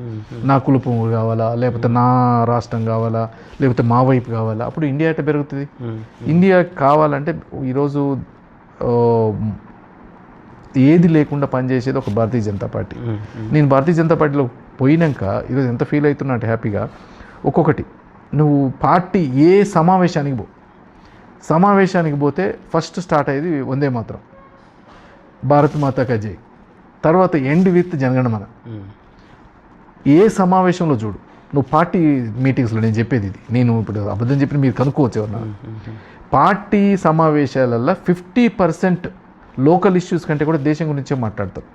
నా కులపు కావాలా, లేకపోతే నా రాష్ట్రం కావాలా, లేకపోతే మా వైపు కావాలా. అప్పుడు ఇండియా అంటే పెరుగుతుంది. ఇండియా కావాలంటే ఈరోజు ఏది లేకుండా పనిచేసేది ఒక భారతీయ జనతా పార్టీ. నేను భారతీయ జనతా పార్టీలో పోయినాక ఈరోజు ఎంత ఫీల్ అవుతున్నా అంటే హ్యాపీగా. ఒక్కొక్కటి నువ్వు పార్టీ ఏ సమావేశానికి పోతే ఫస్ట్ స్టార్ట్ అయ్యేది వందే మాత్రం, భారత్ మాతా కా జై, తర్వాత ఎండ్ విత్ జనగణమన. ఏ సమావేశంలో చూడు నువ్వు, పార్టీ మీటింగ్స్లో నేను చెప్పేది ఇది, నేను ఇప్పుడు అబద్ధం చెప్పిన మీరు కనుక్కోవచ్చు ఎవరన్నా. పార్టీ సమావేశాలల్లో 50% లోకల్ ఇష్యూస్ కంటే కూడా దేశం గురించే మాట్లాడతారు,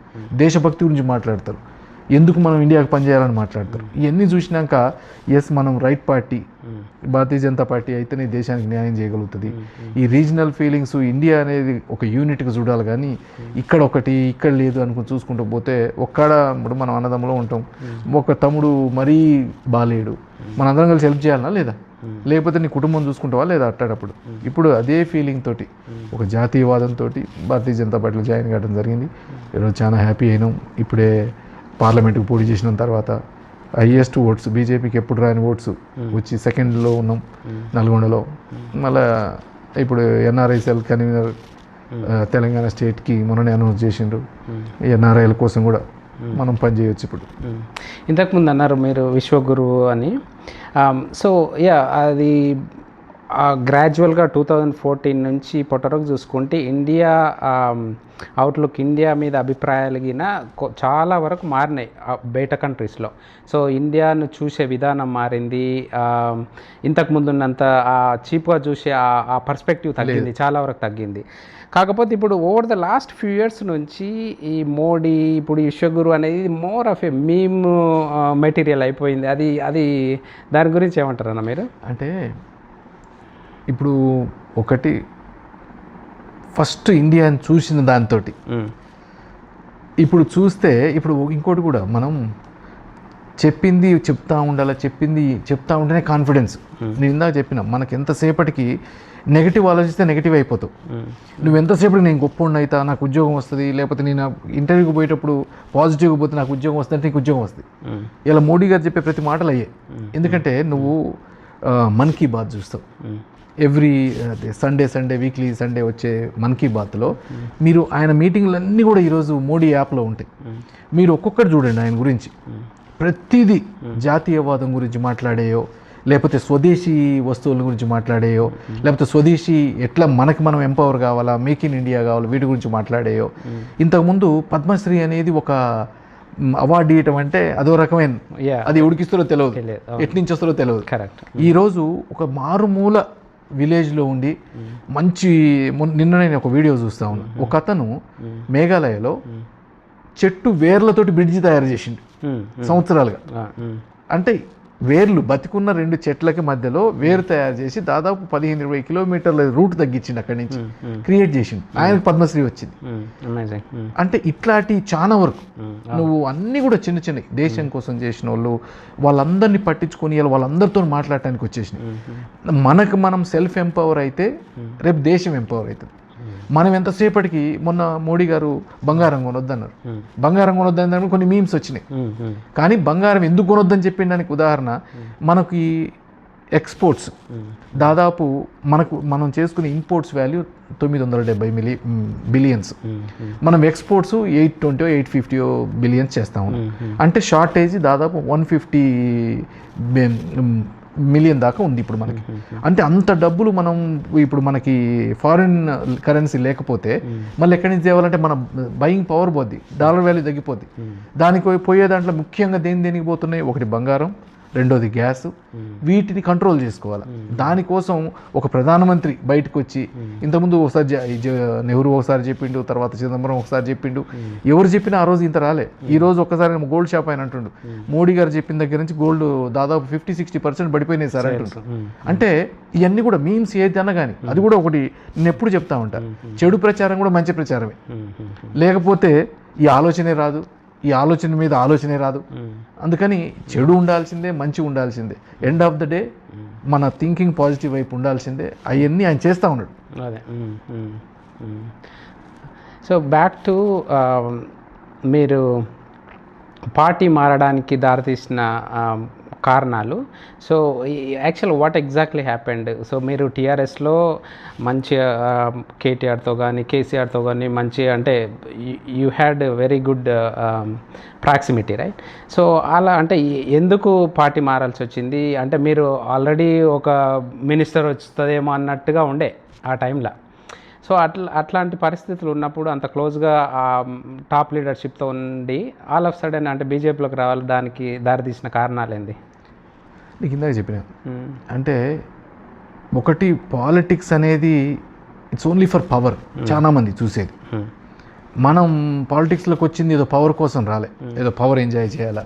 దేశభక్తి గురించి మాట్లాడతారు, ఎందుకు మనం ఇండియాకి పనిచేయాలని మాట్లాడతారు. ఇవన్నీ చూసినాక ఎస్ మనం right party, Bharatiya Janata party అయితేనే దేశానికి న్యాయం చేయగలుగుతుంది. ఈ రీజనల్ ఫీలింగ్స్, ఇండియా అనేది ఒక యూనిట్గా చూడాలి, కానీ ఇక్కడ ఒకటి ఇక్కడ లేదు అనుకుని చూసుకుంటూ పోతే ఒక్కడ ఇప్పుడు మనం అన్నదమ్ములో ఉంటాం, ఒక తమ్ముడు మరీ బాలేడు, మనందరం కలిసి హెల్ప్ చేయాలన్నా లేదా, లేకపోతే నీ కుటుంబం చూసుకుంటావా లేదా అట్టాడప్పుడు. ఇప్పుడు అదే ఫీలింగ్ తోటి, ఒక జాతీయవాదంతో భారతీయ జనతా పార్టీలో జాయిన్ కావడం జరిగింది. ఈరోజు చాలా హ్యాపీ అయినాం. ఇప్పుడే పార్లమెంట్కి పోటీ చేసిన తర్వాత హైయెస్ట్ ఓట్స్ బీజేపీకి ఎప్పుడు రాని ఓట్స్ వచ్చి సెకండ్లో ఉన్నాం నల్గొండలో. మళ్ళీ ఇప్పుడు ఎన్ఆర్ఐ సెల్ కన్వీనర్ తెలంగాణ స్టేట్కి మొన్ననే అనౌన్స్ చేసిండ్రు. ఎన్ఆర్ఐల కోసం కూడా మనం పనిచేయవచ్చు. ఇప్పుడు ఇంతకుముందు అన్నారు మీరు విశ్వగురువు అని. సో అది గ్రాడ్యువల్గా 2014 నుంచి ఇప్పటివరకు చూసుకుంటే ఇండియా అవుట్లుక్, ఇండియా మీద అభిప్రాయాలు గిన చాలా వరకు మారినాయి బయట కంట్రీస్లో. సో ఇండియాను చూసే విధానం మారింది. ఇంతకుముందు ఉన్నంత చీప్గా చూసే ఆ పర్స్పెక్టివ్ తగ్గింది, చాలా వరకు తగ్గింది. కాకపోతే ఇప్పుడు over the last few years నుంచి ఈ మోడీ, ఇప్పుడు విశ్వగురు అనేది more of a meme material అయిపోయింది. అది దాని గురించి ఏమంటారన్నా మీరు? అంటే ఇప్పుడు ఒకటి ఫస్ట్ ఇండియాని చూసిన దాంతో ఇప్పుడు చూస్తే ఇప్పుడు ఇంకోటి కూడా మనం చెప్పింది చెప్తా ఉండాలి, చెప్పింది చెప్తా ఉంటేనే కాన్ఫిడెన్స్. నేను ఇందాక చెప్పిన మనకి ఎంతసేపటికి నెగిటివ్ ఆలోచిస్తే నెగిటివ్ అయిపోతావు. నువ్వు ఎంతసేపటికి నేను గొప్ప అవుతా, నాకు ఉద్యోగం వస్తుంది, లేకపోతే నేను ఇంటర్వ్యూకి పోయేటప్పుడు పాజిటివ్గా పోతే నాకు ఉద్యోగం వస్తుంది అంటే నీకు ఉద్యోగం వస్తుంది. ఇలా మోడీ గారు చెప్పే ప్రతి మాటలు అయ్యాయి. ఎందుకంటే నువ్వు మన్ కీ బాత్ చూస్తావు ఎవ్రీ సండే వీక్లీ సండే వచ్చే మన్ కీ బాత్లో మీరు ఆయన మీటింగ్లు అన్నీ కూడా ఈరోజు మోడీ యాప్లో ఉంటాయి. మీరు ఒక్కొక్కటి చూడండి ఆయన గురించి. ప్రతిదీ జాతీయవాదం గురించి మాట్లాడేయో, లేకపోతే స్వదేశీ వస్తువుల గురించి మాట్లాడేయో, లేకపోతే స్వదేశీ ఎట్లా మనకి మనం ఎంపవర్ కావాలా, మేక్ ఇన్ ఇండియా కావాలా, వీటి గురించి మాట్లాడేయో. ఇంతకుముందు పద్మశ్రీ అనేది ఒక అవార్డు ఇవ్వటం అంటే అదో రకమైన, అది ఉడికిస్తారో తెలియదు, ఎట్నుంచి వస్తారో తెలియదు. కరెక్ట్. ఈరోజు ఒక మారుమూల విలేజ్లో ఉండి మంచి, నిన్న నేను ఒక వీడియో చూస్తా ఉన్నా. ఒక అతను మేఘాలయలో చెట్టు వేర్లతోటి బ్రిడ్జి తయారు చేసిండు సంవత్సరాలుగా. అంటే వేర్లు బతికున్న 2 చెట్లకి మధ్యలో వేరు తయారు చేసి దాదాపు 15-20 కిలోమీటర్ల రూట్ తగ్గించింది, అక్కడి నుంచి క్రియేట్ చేసిండు. ఆయనకు పద్మశ్రీ వచ్చింది. అంటే ఇట్లాంటి చాలా వరకు నువ్వు అన్నీ కూడా చిన్న చిన్న దేశం కోసం చేసిన వాళ్ళు, వాళ్ళందరినీ పట్టించుకొని వాళ్ళందరితో మాట్లాడటానికి వచ్చేసినాయి. మనకు మనం సెల్ఫ్ ఎంపవర్ అయితే రేపు దేశం ఎంపవర్ అవుతుంది. మనం ఎంతసేపటికి మొన్న మోడీ గారు బంగారం కొనొద్దన్నారు. బంగారం కొనొద్దని కొన్ని మీమ్స్ వచ్చినాయి. కానీ బంగారం ఎందుకు కొనొద్దని చెప్పిన దానికి ఉదాహరణ, మనకి ఎక్స్పోర్ట్స్ దాదాపు మనం చేసుకునే ఇంపోర్ట్స్ వాల్యూ 970 బిలియన్స్. మనం ఎక్స్పోర్ట్స్ 820 850 బిలియన్స్ చేస్తాము. అంటే షార్టేజ్ దాదాపు 150 మిలియన్ దాకా ఉంది ఇప్పుడు మనకి. అంటే అంత డబ్బులు మనం ఇప్పుడు మనకి ఫారిన్ కరెన్సీ లేకపోతే మళ్ళీ ఎక్కడి నుంచి తేవాలంటే మన బయింగ్ పవర్ పోద్ది, డాలర్ వాల్యూ తగ్గిపోద్ది. దానికి పోయే దాంట్లో ముఖ్యంగా దేనికి పోతున్నాయి, ఒకటి బంగారం, రెండోది గ్యాస్. వీటిని కంట్రోల్ చేసుకోవాలి. దానికోసం ఒక ప్రధానమంత్రి బయటకు వచ్చి, ఇంతకుముందు ఒకసారి నెహ్రూ ఒకసారి చెప్పిండు, తర్వాత చిదంబరం ఒకసారి చెప్పిండు. ఎవరు చెప్పినా ఆ రోజు ఇంత రాలే. ఈ రోజు ఒక్కసారి గోల్డ్ షాప్ ఆయన అంటుండు, మోడీ గారు చెప్పిన దగ్గర నుంచి గోల్డ్ దాదాపు 50-60% పడిపోయినాయి సార్ అంటుండ్రు. అంటే ఇవన్నీ కూడా మీమ్స్ ఏది అన్నా కానీ అది కూడా ఒకటి నేను ఎప్పుడు చెప్తా ఉంటా, చెడు ప్రచారం కూడా మంచి ప్రచారమే. లేకపోతే ఈ ఆలోచనే రాదు, ఈ ఆలోచన మీద ఆలోచనే రాదు. అందుకని చెడు ఉండాల్సిందే, మంచి ఉండాల్సిందే. ఎండ్ ఆఫ్ ద డే మన థింకింగ్ పాజిటివ్ వైపు ఉండాల్సిందే. అవన్నీ ఆయన చేస్తూ ఉన్నాడు. అదే. సో బ్యాక్ టు మీరు పార్టీ మారడానికి దారితీసిన కారణాలు. So actual what exactly happened? So మీరు టీఆర్ఎస్లో మంచి కేటీఆర్తో కానీ కేసీఆర్తో కానీ మంచి, అంటే you had very good proximity, right? So అలా అంటే ఎందుకు పార్టీ మారాల్సి వచ్చింది? అంటే మీరు ఆల్రెడీ ఒక మినిస్టర్ వస్తుందేమో అన్నట్టుగా ఉండే ఆ టైంలో. సో అట్లాంటి పరిస్థితులు ఉన్నప్పుడు అంత క్లోజ్గా టాప్ లీడర్షిప్తో ఉండి ఆల్ ఆఫ్ సడన్ అంటే బీజేపీలోకి రావాలి, దానికి దారితీసిన కారణాలు ఏంది? నీకు ఇందాక చెప్పిన అంటే ఒకటి, పాలిటిక్స్ అనేది ఇట్స్ ఓన్లీ ఫర్ పవర్. చాలామంది చూసేది మనం పాలిటిక్స్లోకి వచ్చింది ఏదో పవర్ కోసం రాలే, ఏదో పవర్ ఎంజాయ్ చేయాలా.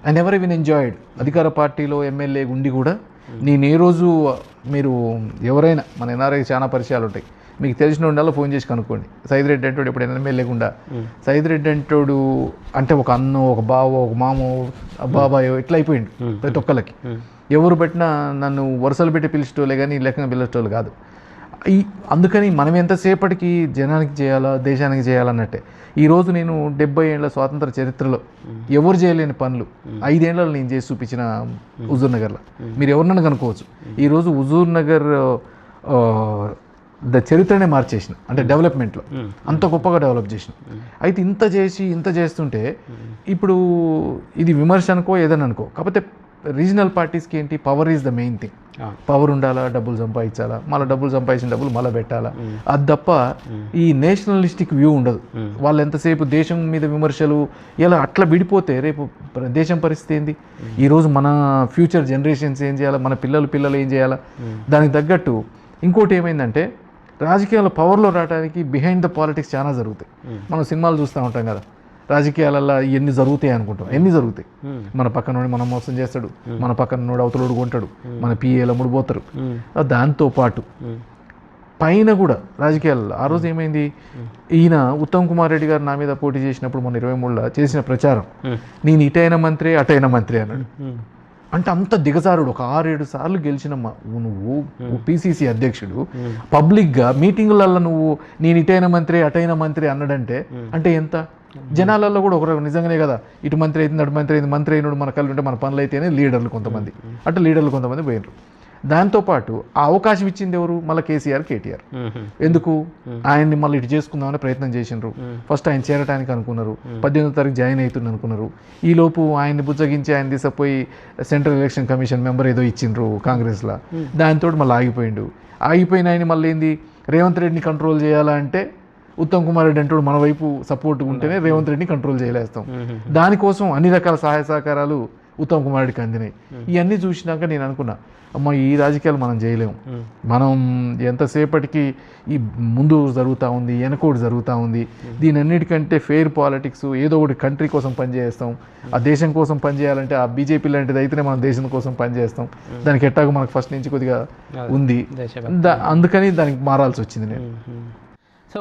And ever even enjoyed. అధికార పార్టీలో ఎమ్మెల్యే ఉండి కూడా నేను ఏ రోజు, మీరు ఎవరైనా మన ఎన్ఆర్ఐ చాలా పరిచయాలు ఉంటాయి, మీకు తెలిసిన ఉండాలో ఫోన్ చేసి కనుక్కోండి. సైదిరెడ్డి అంటోడు ఎప్పుడైనా ఎమ్మెల్యే లేకుండా, సైదిరెడ్డి అంటోడు అంటే ఒక అన్నో, ఒక బావో, ఒక మామో, బాబాయో ఇట్లా అయిపోయిండు ప్రతి ఒక్కళ్ళకి. ఎవరు పెట్టినా నన్ను వరుసలు పెట్టి పిలిచేటోళ్ళే కానీ లేకుండా పిలిచేటోళ్ళు కాదు. అందుకని మనం ఎంతసేపటికి జనానికి చేయాలా, దేశానికి చేయాలన్నట్టే. ఈరోజు నేను 70 ఏళ్ల స్వాతంత్ర చరిత్రలో ఎవరు చేయలేని పనులు 5 ఏళ్లలో నేను చేసి చూపించిన హుజూర్ నగర్లో. మీరు ఎవరినైనా కనుక్కోవచ్చు. ఈరోజు హుజూర్ నగర్ చరిత్రనే మార్చేసిన, అంటే డెవలప్మెంట్లో అంత గొప్పగా డెవలప్ చేసిన. అయితే ఇంత చేస్తుంటే ఇప్పుడు ఇది విమర్శ అనుకో ఏదని అనుకో, కాకపోతే రీజనల్ పార్టీస్కి ఏంటి, power is the main thing. Power ఉండాలా, డబ్బులు సంపాదించాలా, మళ్ళీ డబ్బులు సంపాదించిన డబ్బులు మళ్ళీ పెట్టాలా. అది తప్ప ఈ నేషనలిస్టిక్ వ్యూ ఉండదు. వాళ్ళు ఎంతసేపు దేశం మీద విమర్శలు, ఇలా అట్లా విడిపోతే రేపు దేశం పరిస్థితి ఏంది? ఈరోజు మన ఫ్యూచర్ జనరేషన్స్ ఏం చేయాలా, మన పిల్లలు ఏం చేయాలా? దానికి తగ్గట్టు ఇంకోటి ఏమైందంటే, రాజకీయాల్లో పవర్లో రావడానికి బిహైండ్ ద పాలిటిక్స్ చాలా జరుగుతాయి. మనం సినిమాలు చూస్తూ ఉంటాం కదా, రాజకీయాలలో ఎన్ని జరుగుతాయి అనుకుంటాం. ఎన్ని జరుగుతాయి. మన పక్కన నుండి మనం మోసం చేస్తాడు, మన పక్కన నుండి అవతలోడు కొంటాడు, మన పిఏల ముడిపోతారు. దాంతోపాటు పైన కూడా రాజకీయాల్లో ఆ రోజు ఏమైంది, ఈయన ఉత్తమ్ కుమార్ రెడ్డి గారు నా మీద పోటీ చేసినప్పుడు మొన్న 23లో చేసిన ప్రచారం, నేను ఇటైన మంత్రి అటైన మంత్రి అన్నాడు. అంటే అంత దిగజారుడు, ఒక 6-7 సార్లు గెలిచిన నువ్వు పిసిసి అధ్యక్షుడు పబ్లిక్గా మీటింగులలో నువ్వు నేను ఇటైన మంత్రి అటైన మంత్రి అన్నాడంటే అంటే ఎంత జనాలలో కూడా ఒకరు నిజంగానే కదా, ఇటు మంత్రి అయితే అటు మంత్రి అయింది, మంత్రి అయినడు మన కళ్ళు ఉంటే మన పనులు అయితేనే లీడర్లు కొంతమంది, అటు లీడర్లు కొంతమంది పోయినారు. దాంతోపాటు ఆ అవకాశం ఇచ్చింది ఎవరు, మళ్ళీ కేసీఆర్ కేటీఆర్. ఎందుకు ఆయన్ని మళ్ళీ ఇటు చేసుకుందామని ప్రయత్నం చేసినారు. ఫస్ట్ ఆయన చేరడానికి అనుకున్నారు, 18వ తారీఖు జాయిన్ అవుతుంది అనుకున్నారు. ఈలోపు ఆయన్ని బుజ్జగించి ఆయన తీసుకుపోయి సెంట్రల్ ఎలక్షన్ కమిషన్ మెంబర్ ఏదో ఇచ్చిండ్రు కాంగ్రెస్లో, దాంతో మళ్ళీ ఆగిపోయిన ఆయన మళ్ళీ ఏంది రేవంత్ రెడ్డిని కంట్రోల్ చేయాలంటే ఉత్తమ్ కుమార్ రెడ్డి అంటూ మన వైపు సపోర్ట్ ఉంటేనే రేవంత్ రెడ్డిని కంట్రోల్ చేయలేస్తాం. దానికోసం అన్ని రకాల సహాయ సహకారాలు ఉత్తమ్ కుమార్ రెడ్డికి అందినాయి. ఇవన్నీ చూసినాక నేను అనుకున్నా, అమ్మ ఈ రాజకీయాలు మనం చేయలేము, మనం ఎంతసేపటికి ఈ ముందు జరుగుతూ ఉంది వెనకోటి జరుగుతూ ఉంది, దీని అన్నిటికంటే ఫెయిర్ పాలిటిక్స్, ఏదో ఒకటి కంట్రీ కోసం పనిచేస్తాం, ఆ దేశం కోసం పనిచేయాలంటే ఆ బీజేపీ లాంటిది అయితేనే మనం దేశం కోసం పనిచేస్తాం, దానికి ఎట్టాగో మనకు ఫస్ట్ నుంచి కొద్దిగా ఉంది, అందుకని దానికి మారాల్సి వచ్చింది నేను. సో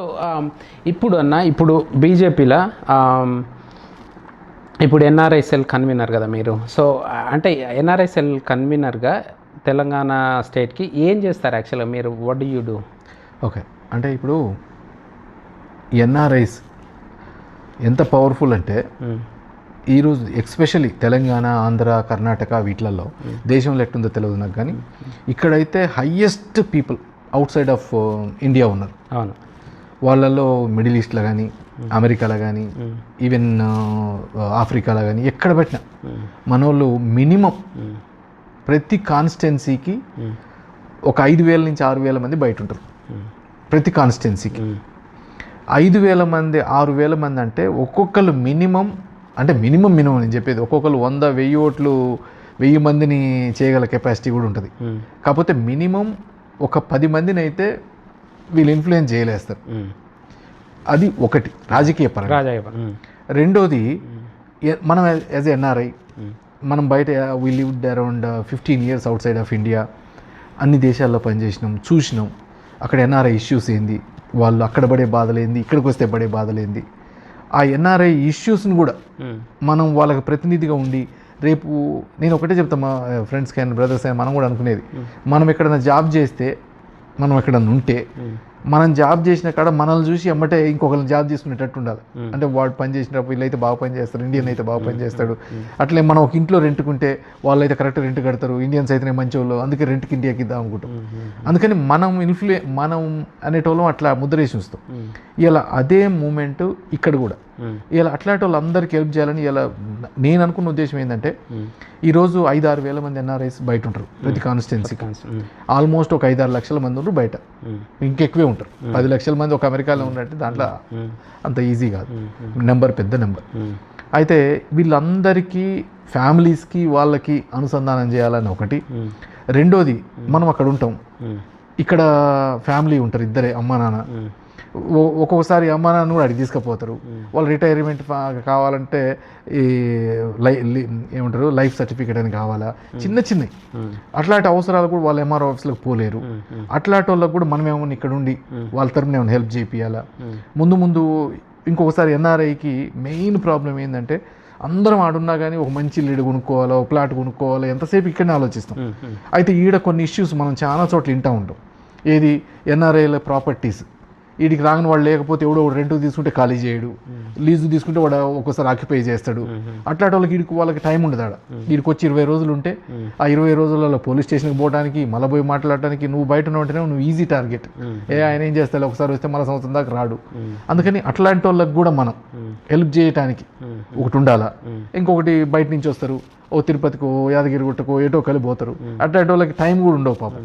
ఇప్పుడు బీజేపీలో ఇప్పుడు ఎన్ఆర్ఐ సెల్ కన్వీనర్ కదా మీరు. సో అంటే ఎన్ఆర్ఐ సెల్ కన్వీనర్గా తెలంగాణ స్టేట్కి ఏం చేస్తారు యాక్చువల్గా మీరు, what do you do? Okay, అంటే ఇప్పుడు ఎన్ఆర్ఐస్ ఎంత పవర్ఫుల్ అంటే ఈరోజు ఎస్పెషల్లీ తెలంగాణ, ఆంధ్ర, కర్ణాటక వీటిలలో దేశంలో ఎట్టుందో తెలియదు నాకు, కానీ ఇక్కడైతే highest people out side of India ఉన్నారు. అవును, వాళ్ళల్లో మిడిల్ ఈస్ట్లో కానీ, అమెరికాలో కానీ, ఈవెన్ ఆఫ్రికాలో కానీ ఎక్కడ పెట్టినా మన వాళ్ళు మినిమం ప్రతి కాన్స్టిట్యున్సీకి ఒక 5,000 నుంచి 6,000 మంది బయట ఉంటారు. ప్రతి కాన్స్టిట్యున్సీకి 5,000 మంది 6,000 మంది అంటే ఒక్కొక్కరు మినిమం నేను చెప్పేది, ఒక్కొక్కరు 100,000 ఓట్లు 1000 మందిని చేయగల కెపాసిటీ కూడా ఉంటుంది. కాకపోతే మినిమం ఒక 10 మందిని అయితే వీళ్ళు ఇన్ఫ్లుయెన్స్ చేయలేస్తారు. అది ఒకటి రాజకీయ పరంగా. రెండోది మనం యాజ్ ఎన్ఆర్ఐ మనం బయట we lived around 15 years out side of India, అన్ని దేశాల్లో పనిచేసినాం, చూసినాం అక్కడ ఎన్ఆర్ఐ ఇష్యూస్ ఏంది, వాళ్ళు అక్కడ పడే బాధలేంది, ఇక్కడికి వస్తే పడే బాధలేంది, ఆ ఎన్ఆర్ఐ ఇష్యూస్ని కూడా మనం వాళ్ళకి ప్రతినిధిగా ఉండి, రేపు నేను ఒకటే చెప్తాను మా ఫ్రెండ్స్కి అండ్ బ్రదర్స్ అని మనం కూడా అనుకునేది, మనం ఎక్కడైనా జాబ్ చేస్తే, మనం ఎక్కడన్నా ఉంటే మనం జాబ్ చేసిన కాడ మనల్ని చూసి ఎమ్మటే ఇంకొకరిని జాబ్ చేసుకునేటట్టు ఉండాలి. అంటే వాడు పని చేసినప్పుడు వీళ్ళైతే బాగా పని చేస్తారు, ఇండియన్ అయితే బాగా పని చేస్తాడు, అట్లే మనం ఒక ఇంట్లో రెంట్కుంటే వాళ్ళైతే కరెక్ట్ రెంట్ కడతారు, ఇండియన్స్ అయితేనే మంచి వాళ్ళు, అందుకే రెంట్కి ఇండియాకి ఇద్దాం అనుకుంటాం. అందుకని మనం అనేటోళ్ళం అట్లా ముద్రేసి ఉంచుతాం. ఇలా అదే మూమెంట్ ఇక్కడ కూడా ఇలా అట్లాంటి వాళ్ళందరికీ హెల్ప్ చేయాలని ఇలా నేను అనుకున్న ఉద్దేశం ఏంటంటే, ఈరోజు 5-6 వేల మంది ఎన్ఆర్ఐస్ బయట ఉంటారు ప్రతి కాన్స్టిట్యున్సీకి. ఆల్మోస్ట్ ఒక 5-6 లక్షల మంది ఉంటారు బయట, ఇంకెక్కువే ఉంటారు. 10 లక్షల మంది ఒక అమెరికాలో ఉన్నట్టు దాంట్లో అంత ఈజీ కాదు, నెంబర్ పెద్ద నెంబర్. అయితే వీళ్ళందరికీ ఫ్యామిలీస్కి వాళ్ళకి అనుసంధానం చేయాలని ఒకటి. రెండోది మనం అక్కడ ఉంటాం, ఇక్కడ ఫ్యామిలీ ఉంటారు, ఇద్దరే అమ్మ నాన్న. ఒక్కొక్కసారి అమ్మ నాన్న కూడా అడిగి తీసుకుపోతారు. వాళ్ళు రిటైర్మెంట్ కావాలంటే ఈ ఏమంటారు లైఫ్ సర్టిఫికేట్ అని కావాలా, చిన్న చిన్నవి అట్లాంటి అవసరాలు కూడా వాళ్ళు ఎంఆర్ఓ ఆఫీస్లోకి పోలేరు. అట్లాంటి వాళ్ళకి కూడా మనం ఏమన్నా ఇక్కడ ఉండి వాళ్ళ తరపున ఏమైనా హెల్ప్ చేయాలా. ముందు ఇంకొకసారి ఎన్ఆర్ఐకి మెయిన్ ప్రాబ్లం ఏంటంటే, అందరం ఆడున్నా కానీ ఒక మంచి ఇల్లు కొనుక్కోవాలో, ప్లాట్ కొనుక్కోవాలో, ఎంతసేపు ఇక్కడనే ఆలోచిస్తాం. అయితే ఈడ కొన్ని ఇష్యూస్ మనం చాలా చోట్ల వింటూ ఉంటాం. ఏది ఎన్ఆర్ఐల ప్రాపర్టీస్, వీడికి రాని వాడు లేకపోతే ఎవడో రెంట్ తీసుకుంటే ఖాళీ చేయడు, లీజు తీసుకుంటే వాడు ఒక్కోసారి ఆక్యుపై చేస్తాడు. అట్లాంటి వాళ్ళకి వాళ్ళకి టైం ఉండదు. ఆడ వీడికి వచ్చి 20 రోజులు ఉంటే ఆ 20 రోజులలో పోలీస్ స్టేషన్కి పోవడానికి, మళ్ళీ పోయి మాట్లాడడానికి, నువ్వు బయట ఉంటేనే నువ్వు ఈజీ టార్గెట్. ఆయన ఏం చేస్తాడు, ఒకసారి వస్తే మళ్ళీ సంవత్సరం దాకా రాడు. అందుకని అట్లాంటి వాళ్ళకి కూడా మనం హెల్ప్ చేయడానికి ఒకటి ఉండాలా. ఇంకొకటి బయట నుంచి వస్తారు, ఓ తిరుపతికో యాదగిరిగుట్టకో ఏటో కలిపోతారు. అట్లాంటి వాళ్ళకి టైం కూడా ఉండవు పాపం.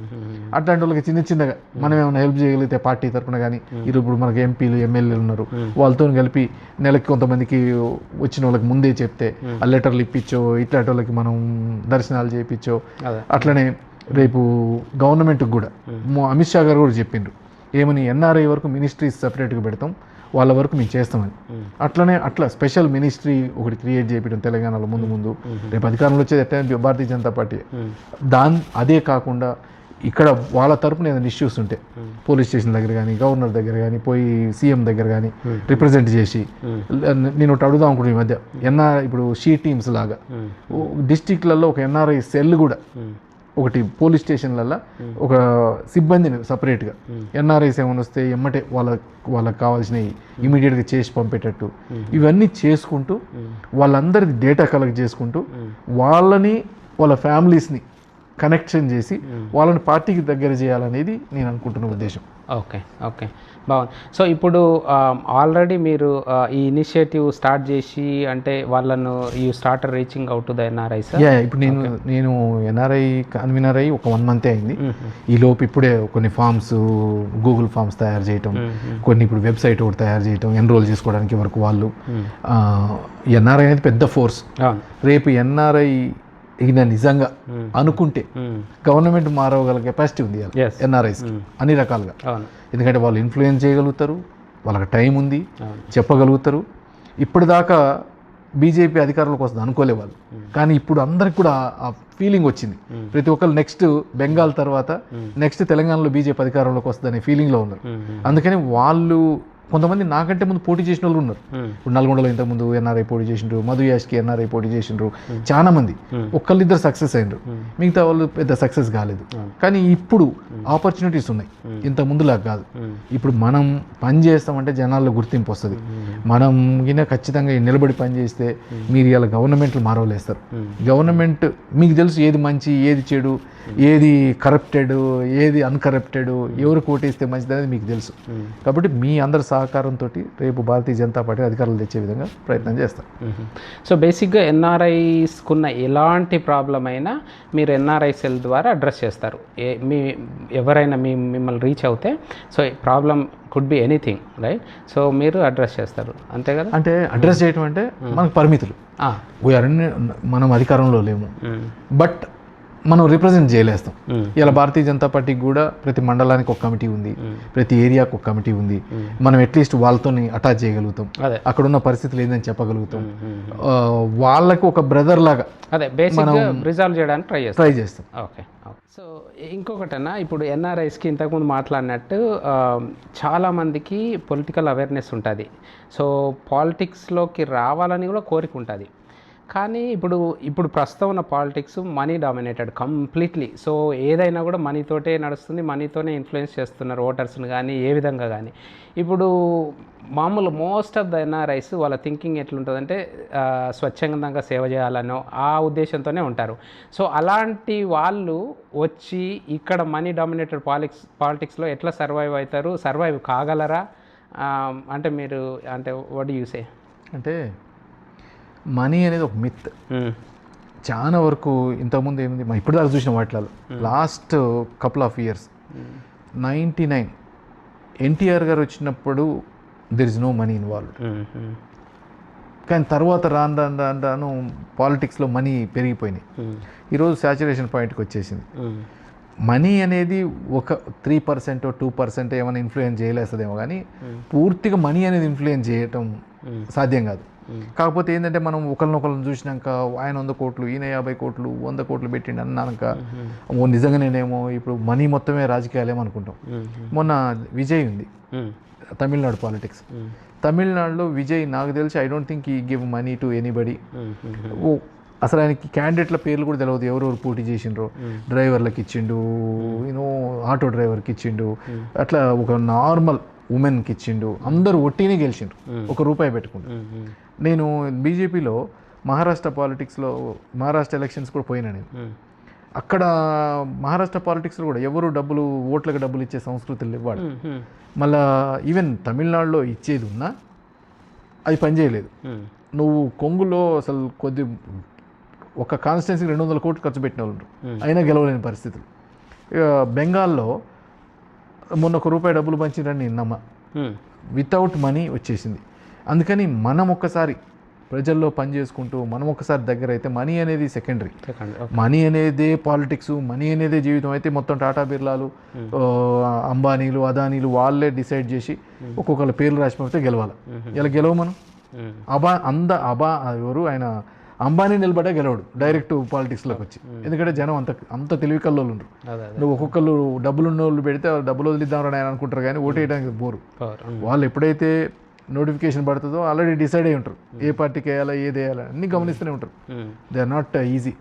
అట్లాంటి వాళ్ళకి చిన్నగా మనం ఏమైనా హెల్ప్ చేయగలిగితే పార్టీ తరఫున కానీ, ఇప్పుడు మనకి ఎంపీలు ఎమ్మెల్యేలు ఉన్నారు, వాళ్ళతో కలిపి నెలకి కొంతమందికి వచ్చిన వాళ్ళకి ముందే చెప్తే ఆ లెటర్లు ఇప్పించో, ఇట్లాంటి వాళ్ళకి మనం దర్శనాలు చేయించో. అట్లనే రేపు గవర్నమెంట్కి కూడా అమిత్ షా గారు కూడా చెప్పిండ్రు, ఏమని ఎన్ఆర్ఐ వరకు మినిస్ట్రీస్ సపరేట్గా పెడతాం, వాళ్ళ వరకు మేము చేస్తామని. అట్లా స్పెషల్ మినిస్ట్రీ ఒకటి క్రియేట్ చేయడం తెలంగాణలో ముందు రేపు అధికారంలో వచ్చేది ఎట్లా భారతీయ జనతా పార్టీ. అదే కాకుండా ఇక్కడ వాళ్ళ తరపున ఏదైనా ఇష్యూస్ ఉంటే పోలీస్ స్టేషన్ దగ్గర కానీ గవర్నర్ దగ్గర కానీ పోయి సీఎం దగ్గర కానీ రిప్రజెంట్ చేసి నేను ఒకటి అడుగుదాం అనుకుంటున్నా ఈ మధ్య ఇప్పుడు షీ టీమ్స్ లాగా డిస్టిక్లలో ఒక ఎన్ఆర్ఐ సెల్ కూడా ఒకటి పోలీస్ స్టేషన్లలో ఒక సిబ్బందిని సపరేట్గా ఎన్ఆర్ఐస్ ఏమైనా వస్తే ఎమ్మటే వాళ్ళకి కావాల్సినవి ఇమీడియట్గా చేసి పంపేటట్టు ఇవన్నీ చేసుకుంటూ వాళ్ళందరిది డేటా కలెక్ట్ చేసుకుంటూ వాళ్ళని వాళ్ళ ఫ్యామిలీస్ని కనెక్షన్ చేసి వాళ్ళని పార్టీకి దగ్గర చేయాలనేది నేను అనుకుంటున్న ఉద్దేశం. ఓకే ఓకే బాగుంది. సో ఇప్పుడు ఆల్రెడీ మీరు ఈ ఇనిషియేటివ్ స్టార్ట్ చేసి అంటే వాళ్ళను you start reaching out to the NRIs. ఇప్పుడు నేను ఎన్ఆర్ఐ కన్వీనర్ అయ్యి ఒక 1 month అయింది. ఈ లోపు ఇప్పుడే కొన్ని ఫామ్స్ గూగుల్ ఫామ్స్ తయారు చేయటం, కొన్ని ఇప్పుడు వెబ్సైట్ ఒకటి తయారు చేయటం, ఎన్రోల్ చేసుకోవడానికి వరకు వాళ్ళు ఎన్ఆర్ఐ అనేది పెద్ద ఫోర్స్. రేపు ఎన్ఆర్ఐ ఈయన నిజంగా అనుకుంటే గవర్నమెంట్ మారవగల కెపాసిటీ ఉంది ఎన్ఆర్ఐస్ అన్ని రకాలుగా. ఎందుకంటే వాళ్ళు ఇన్ఫ్లుయెన్స్ చేయగలుగుతారు, వాళ్ళకి టైం ఉంది, చెప్పగలుగుతారు. ఇప్పటిదాకా బీజేపీ అధికారంలోకి వస్తుంది అనుకోలే వాళ్ళు, కానీ ఇప్పుడు అందరికి కూడా ఆ ఫీలింగ్ వచ్చింది. ప్రతి ఒక్కరు నెక్స్ట్ బెంగాల్ తర్వాత నెక్స్ట్ తెలంగాణలో బీజేపీ అధికారంలోకి వస్తుంది అనే ఫీలింగ్లో ఉన్నారు. అందుకని వాళ్ళు కొంతమంది నాకంటే ముందు పోటీ చేసిన వాళ్ళు ఉన్నారు. ఇప్పుడు నల్గొండలో ఇంతకుముందు ఎన్ఆర్ఐ పోటీ చేసిండ్రు, మధు యాష్కి ఎన్ఆర్ఐ పోటీ చేసిండ్రు, చాలా మంది. ఒక్కళ్ళిద్దరు సక్సెస్ అయినరు, మిగతా వాళ్ళు పెద్ద సక్సెస్ కాలేదు. కానీ ఇప్పుడు ఆపర్చునిటీస్ ఉన్నాయి, ఇంత ముందులాగా కాదు. ఇప్పుడు మనం పని చేస్తామంటే జనాల్లో గుర్తింపు వస్తుంది. మనం గిన ఖచ్చితంగా నిలబడి పని చేస్తే మీరు ఇలా గవర్నమెంట్లు మారవలేస్తారు. గవర్నమెంట్ మీకు తెలుసు ఏది మంచి, ఏది చెడు, ఏది కరప్టెడ్, ఏది అన్కరప్టెడ్, ఎవరు కోటేస్తే మంచిది అనేది మీకు తెలుసు. కాబట్టి మీ అందరి సహకారంతో రేపు భారతీయ జనతా పార్టీ అధికారులు తెచ్చే విధంగా ప్రయత్నం చేస్తారు. సో బేసిక్గా ఎన్ఆర్ఐస్కున్న ఎలాంటి ప్రాబ్లం అయినా మీరు ఎన్ఆర్ఐ సెల్ ద్వారా అడ్రస్ చేస్తారు. ఎవరైనా మిమ్మల్ని రీచ్ అవుతే so problem could be anything, right? So మీరు అడ్రస్ చేస్తారు, అంతే కదా? అంటే అడ్రస్ చేయటం అంటే మనకు పరిమితులు, మనం అధికారంలో లేము, బట్ మనం రిప్రజెంట్ చేయలేస్తాం. ఇలా భారతీయ జనతా పార్టీకి కూడా ప్రతి మండలానికి ఒక కమిటీ ఉంది, ప్రతి ఏరియాకి ఒక కమిటీ ఉంది. మనం అట్లీస్ట్ వాళ్ళతో అటాచ్ చేయగలుగుతాం, అక్కడ ఉన్న పరిస్థితులు ఏందని చెప్పగలుగుతాం. వాళ్ళకి ఒక బ్రదర్ లాగా మనం రిజాల్వ్ చేయడానికి ట్రై చేస్తాం. ఓకే. సో ఇంకొకటన్నా, ఇప్పుడు ఎన్ఆర్ఐస్కి ఇంతకుముందు మాట్లాడినట్టు చాలామందికి పొలిటికల్ అవేర్నెస్ ఉంటుంది. సో పాలిటిక్స్లోకి రావాలని కూడా కోరిక ఉంటుంది. కానీ ఇప్పుడు ప్రస్తుతం ఉన్న politics money dominated completely. So ఏదైనా కూడా మనీతోటే నడుస్తుంది, మనీతోనే ఇన్ఫ్లుయెన్స్ చేస్తున్నారు ఓటర్స్ని కానీ ఏ విధంగా కానీ. ఇప్పుడు మామూలు మోస్ట్ ఆఫ్ ద ఎన్ఆర్ఐస్ వాళ్ళ థింకింగ్ ఎట్లుంటుందంటే స్వచ్ఛందంగా సేవ చేయాలనో ఆ ఉద్దేశంతోనే ఉంటారు. సో అలాంటి వాళ్ళు వచ్చి ఇక్కడ మనీ డామినేటెడ్ పాలిటిక్స్లో ఎట్లా సర్వైవ్ అవుతారు, సర్వైవ్ కాగలరా? అంటే మీరు అంటే వాట్ డు యు సే? అంటే మనీ అనేది ఒక మిత్. చాలా వరకు ఇంతకుముందు ఏమింది, మనం ఇప్పుడు దాకా చూసిన వాటిలో last couple of years 99 NTR garu వచ్చినప్పుడు there is no money involved. కానీ తర్వాత రాను పాలిటిక్స్లో మనీ పెరిగిపోయినాయి. ఈరోజు సాచురేషన్ పాయింట్కి వచ్చేసింది. మనీ అనేది ఒక 3% 2% ఏమైనా ఇన్ఫ్లుయెన్స్ చేయలేస్తుందేమో, కానీ పూర్తిగా మనీ అనేది ఇన్ఫ్లుయెన్స్ చేయటం సాధ్యం కాదు. కాకపోతే ఏంటంటే మనం ఒకరినొకరిని చూసినాక ఆయన 100 కోట్లు, ఈయన 50 కోట్లు 100 కోట్లు పెట్టిండి అన్నాక నిజంగానేమో ఇప్పుడు మనీ మొత్తమే రాజకీయాలేమనుకుంటాం. మొన్న విజయ్ ఉంది, తమిళనాడు పాలిటిక్స్. తమిళనాడులో విజయ్ నాకు తెలిసి ఐ డోంట్ థింక్ ఈ గివ్ మనీ టు ఎనీబడి. అసలు ఆయనకి క్యాండిడేట్ల పేర్లు కూడా తెలియదు, ఎవరెవరు పోటీ చేసిండ్రో. డ్రైవర్లకు ఇచ్చిండు, ఆటో డ్రైవర్కి ఇచ్చిండు, అట్లా ఒక నార్మల్ ఉమెన్కి ఇచ్చిండు. అందరూ ఒట్టినే గెలిచిండ్రు, ₹1 పెట్టుకుంటూ. నేను బీజేపీలో మహారాష్ట్ర పాలిటిక్స్లో మహారాష్ట్ర ఎలక్షన్స్ కూడా పోయినా. నేను అక్కడ మహారాష్ట్ర పాలిటిక్స్లో కూడా ఎవరు ఓట్లకు డబ్బులు ఇచ్చే సంస్కృతులు ఇవ్వడు. మళ్ళా ఈవెన్ తమిళనాడులో ఇచ్చేది ఉన్నా అది పనిచేయలేదు. నువ్వు కొంగులో అసలు ఒక కాన్స్టిట్యున్సీకి 200 కోట్లు ఖర్చు పెట్టిన వాళ్ళు అయినా గెలవలేని పరిస్థితులు. బెంగాల్లో మొన్న ₹1 డబ్బులు పంచిరని నేను నమ్మ, వితౌట్ మనీ వచ్చేసింది. అందుకని మనం ఒక్కసారి ప్రజల్లో పని చేసుకుంటూ మనం ఒక్కసారి దగ్గర అయితే మనీ అనేది సెకండరీ. మనీ అనేదే పాలిటిక్స్, మనీ అనేదే జీవితం అయితే మొత్తం టాటా బిర్లాలు, అంబానీలు, అదానీలు వాళ్ళే డిసైడ్ చేసి ఒక్కొక్కళ్ళ పేర్లు రాసిపోతే గెలవాలి. ఇలా గెలవ మనం. ఎవరు ఆయన అంబానీ నిలబడే గెలవడు డైరెక్ట్ పాలిటిక్స్లోకి వచ్చి, ఎందుకంటే జనం అంత తెలివి కల్లోళ్ళు ఉండరు. నువ్వు ఒక్కొక్కరు డబ్బులు ఉన్న వాళ్ళు పెడితే డబ్బులు వదిలిద్దాం అని అనుకుంటారు కానీ ఓటేయడానికి బోరు. వాళ్ళు ఎప్పుడైతే నోటిఫికేషన్ పడుతుందో ఆల్రెడీ డిసైడ్ అయి ఉంటారు ఏ పార్టీకి వేయాలా ఏది వేయాలా అన్నీ గమనిస్తూనే ఉంటారు. They are not easy.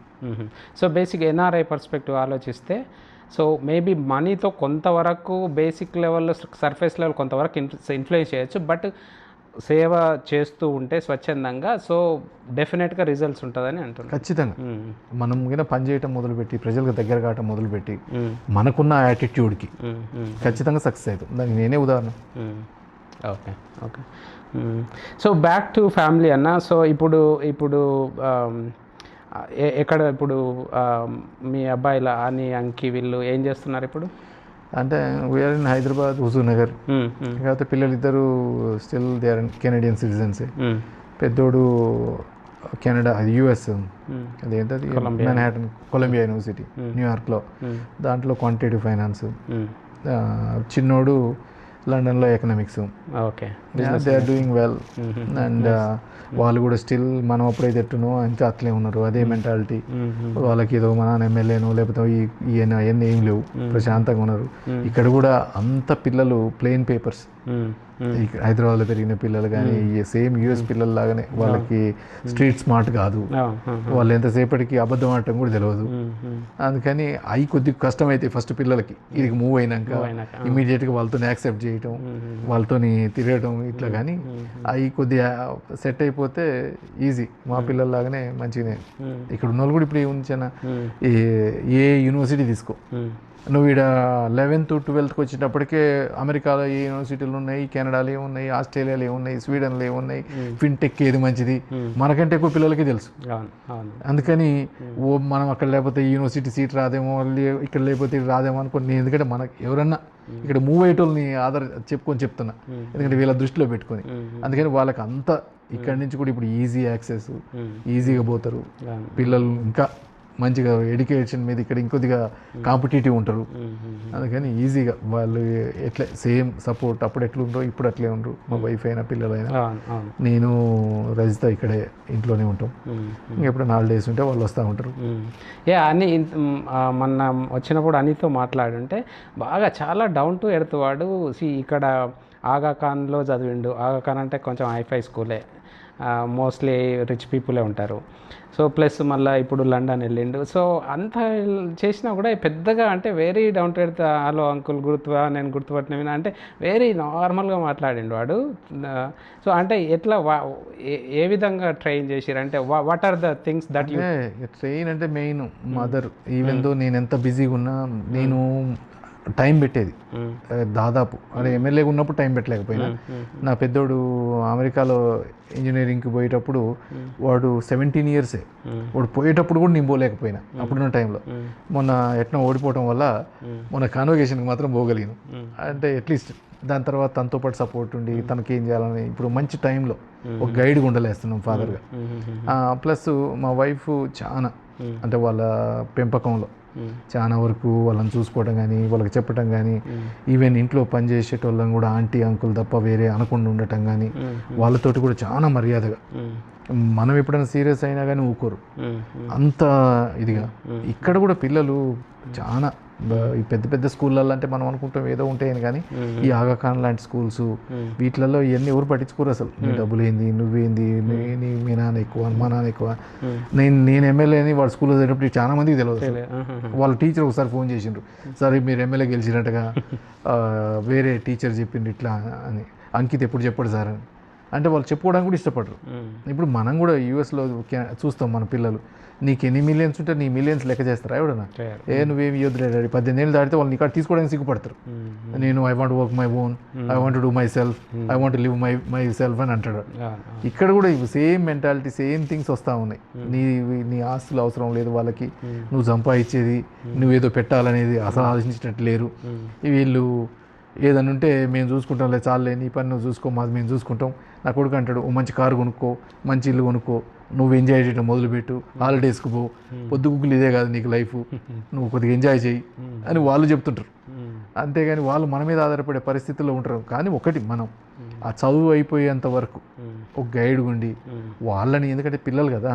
So basic NRI perspective ఆలోచిస్తే సో మేబీ మనీతో కొంతవరకు బేసిక్ లెవెల్లో సర్ఫేస్ లెవెల్ కొంతవరకు ఇన్ఫ్లుయెన్స్ చేయొచ్చు, బట్ సేవ చేస్తూ ఉంటే స్వచ్ఛందంగా సో డెఫినెట్గా రిజల్ట్స్ ఉంటుందని అంటున్నాను. ఖచ్చితంగా మనం కూడా పని చేయటం మొదలుపెట్టి ప్రజలకు దగ్గర కావటం మొదలుపెట్టి మనకున్న యాటిట్యూడ్కి ఖచ్చితంగా సక్సెస్ అవుతుంది. దానికి నేనే ఉదాహరణ. Okay okay. So back to family అన్న. సో ఇప్పుడు ఎక్కడ ఇప్పుడు మీ అబ్బాయిల అని అంకి వీళ్ళు ఏం చేస్తున్నారు ఇప్పుడు? అంటే we are in Hyderabad, Huzurnagar. కాకపోతే పిల్లలు ఇద్దరు still they are Canadian citizens. పెద్దోడు కెనడా, అది యుఎస్, అదేంటది మెన్హాటన్, కొలంబియా యూనివర్సిటీ న్యూయార్క్లో, దాంట్లో క్వాంటిటేటివ్ ఫైనాన్స్. చిన్నోడు లండన్లో economics. Okay, they are doing well. And వాళ్ళు కూడా స్టిల్ మనం అప్పుడైతే ఎట్టునో ఇంకా అట్లే ఉన్నారు, అదే మెంటాలిటీ. వాళ్ళకి ఏదో మన ఎమ్మెల్యేనో లేకపోతే ఈయన అవన్నీ ఏం లేవు, ప్రశాంతంగా ఉన్నారు. ఇక్కడ కూడా అంత పిల్లలు ప్లెయిన్ పేపర్స్, హైదరాబాద్లో పెరిగిన పిల్లలు కానీ సేమ్ యూఎస్ పిల్లల లాగానే, వాళ్ళకి స్ట్రీట్ స్మార్ట్ కాదు, వాళ్ళు ఎంతసేపటికి అబద్ధం ఆడటం కూడా తెలియదు. అందుకని అవి కొద్దిగా కష్టమైతే ఫస్ట్ పిల్లలకి ఇది మూవ్ అయినాక ఇమీడియట్గా వాళ్ళతో యాక్సెప్ట్ చేయటం, వాళ్ళతో తిరగటం ఇట్లా. కానీ అవి కొద్దిగా సెట్ అయిపోతే ఈజీ. మా పిల్లల్లాగానే మంచిగానే ఇక్కడ ఉన్న వాళ్ళు కూడా ఇప్పుడు ఏముంచానా, ఏ యూనివర్సిటీ తీసుకో నువ్వు ఇక్కడ 11th 12th వచ్చేటప్పటికే అమెరికాలో ఏ యూనివర్సిటీలు ఉన్నాయి, కెనడాలో ఏమున్నాయి, ఆస్ట్రేలియాలో ఏమున్నాయి, స్వీడన్లో ఏమున్నాయి, ఫిన్టెక్ ఏది మంచిది మనకంటే ఎక్కువ పిల్లలకి తెలుసు. అందుకని మనం అక్కడ లేకపోతే ఈ యూనివర్సిటీ సీట్ రాదేమో, ఇక్కడ లేకపోతే రాదేమో అనుకోండి. ఎందుకంటే మనకి ఎవరన్నా ఇక్కడ మూవ్ అయ్యేటోళ్ళని చెప్తున్నా, ఎందుకంటే వీళ్ళ దృష్టిలో పెట్టుకొని. అందుకని వాళ్ళకి అంతా ఇక్కడి నుంచి కూడా ఇప్పుడు ఈజీ యాక్సెస్, ఈజీగా పోతారు పిల్లలు. ఇంకా మంచిగా ఎడ్యుకేషన్ మీద ఇక్కడ ఇంకొద్దిగా కాంపిటేటివ్ ఉంటారు. అందుకని ఈజీగా వాళ్ళు ఎట్లా సేమ్ సపోర్ట్ అప్పుడు ఎట్లుండో ఇప్పుడు అట్లే ఉండరు. మా వైఫ్ అయినా పిల్లలైనా నేను రజిత ఇక్కడే ఇంట్లోనే ఉంటాం. ఎప్పుడైనా హాలిడేస్ ఉంటే వాళ్ళు వస్తూ ఉంటారు. అని మొన్న వచ్చినప్పుడు అనితో మాట్లాడుంటే బాగా చాలా డౌన్ టు ఎర్త్ వాడు. ఇక్కడ ఆగాఖాన్లో చదివిండు. ఆగాఖాన్ అంటే కొంచెం హైఫై స్కూలే, మోస్ట్లీ రిచ్ పీపులే ఉంటారు. సో ప్లస్ మళ్ళీ ఇప్పుడు లండన్ వెళ్ళిండు. సో అంత చేసినా కూడా పెద్దగా అంటే very down to earth, hello uncle నేను గుర్తుపట్టిన అంటే వెరీ నార్మల్గా మాట్లాడిండు వాడు. సో అంటే ఎట్లా ఏ విధంగా ట్రైన్ చేసిరు అంటే what are the things that you train అంటే మెయిన్ మదర్. ఈవెన్ దో నేను ఎంత బిజీగా ఉన్నా నేను టైం పెట్టేది దాదాపు. అదే ఎమ్మెల్యేగా ఉన్నప్పుడు టైం పెట్టలేకపోయినా, నా పెద్దోడు అమెరికాలో ఇంజనీరింగ్కి పోయేటప్పుడు వాడు 17 years వాడు పోయేటప్పుడు కూడా నేను పోలేకపోయినా అప్పుడున్న టైంలో. మొన్న ఎట్లా ఓడిపోవటం వల్ల మొన్న కాన్వకేషన్కి మాత్రం పోగలిగాను. అంటే అట్లీస్ట్ దాని తర్వాత తనతో పాటు సపోర్ట్ ఉండి తనకి ఏం చేయాలని ఇప్పుడు మంచి టైంలో ఒక గైడ్గా ఉండలేస్తున్నాం ఫాదర్గా. ప్లస్ మా వైఫ్ చాలా అంటే వాళ్ళ పెంపకంలో చాలా వరకు వాళ్ళని చూసుకోవడం కానీ వాళ్ళకి చెప్పడం కానీ, ఈవెన్ ఇంట్లో పనిచేసేటోళ్ళని కూడా ఆంటీ అంకుల్ తప్ప వేరే అనకుండా ఉండటం కానీ, వాళ్ళతోటి కూడా చాలా మర్యాదగా. మనం ఎప్పుడైనా సీరియస్ అయినా కానీ ఊరుకోరు అంత ఇదిగా. ఇక్కడ కూడా పిల్లలు చాలా ఈ పెద్ద పెద్ద స్కూళ్ళల్లో అంటే మనం అనుకుంటాం ఏదో ఉంటాయని, కానీ ఈ ఆగాఖాన్ లాంటి స్కూల్స్ వీటిలలో ఇవన్నీ ఎవరు పట్టించుకోరు అసలు. నీ డబ్బులు ఏంది, నువ్వేంది, మీ నాన్న ఎక్కువ, మా నాన్న ఎక్కువ. నేను ఎమ్మెల్యేని వాడు స్కూల్లో చదివినప్పుడు చాలా మందికి తెలియదు. వాళ్ళ టీచర్ ఒకసారి ఫోన్ చేసిండ్రు, సరే మీరు ఎమ్మెల్యే గెలిచినట్టుగా వేరే టీచర్ చెప్పిండ్రు ఇట్లా అని. అంకిత్ ఎప్పుడు చెప్పాడు సార్ అని అంటే వాళ్ళు చెప్పుకోవడానికి కూడా ఇష్టపడరు. ఇప్పుడు మనం కూడా యూఎస్లో చూస్తాం, మన పిల్లలు నీకు ఎన్ని మిలియన్స్ ఉంటే నీ మిలియన్స్ లెక్క చేస్తారా ఎవడన్నా? నువ్వేమి ఇవ్వద్దు 18 ఏళ్ళు దాటితే వాళ్ళు ఇక్కడ తీసుకోవడానికి సిగ్గుపడతారు. నేను I want work my own, I want do my self, I want live my self అని అంటాడు. ఇక్కడ కూడా సేమ్ మెంటాలిటీ, సేమ్ థింగ్స్ వస్తూ ఉన్నాయి. నీ ఆస్తులు అవసరం లేదు వాళ్ళకి, నువ్వు సంపాదించేది నువ్వేదో పెట్టాలనేది అసలు ఆలోచించేటట్టు లేరు. వీళ్ళు ఏదన్నా ఉంటే మేము చూసుకుంటాం, లేదు చాలే నీ పని నువ్వు చూసుకో, మాది మేము చూసుకుంటాం. నా కొడుకు అంటాడు, మంచి కారు కొనుక్కో, మంచి ఇల్లు కొనుక్కో, నువ్వు ఎంజాయ్ చేయడం మొదలుపెట్టు, హాలిడేస్కి పో, పొద్దుగుక్కులు ఇదే కాదు నీకు లైఫ్, నువ్వు కొద్దిగా ఎంజాయ్ చేయి అని వాళ్ళు చెప్తుంటారు. అంతేగాని వాళ్ళు మన మీద ఆధారపడే పరిస్థితుల్లో ఉంటారు. కానీ ఒకటి, మనం ఆ చదువు అయిపోయేంత వరకు ఒక గైడ్ ఉండి వాళ్ళని, ఎందుకంటే పిల్లలు కదా,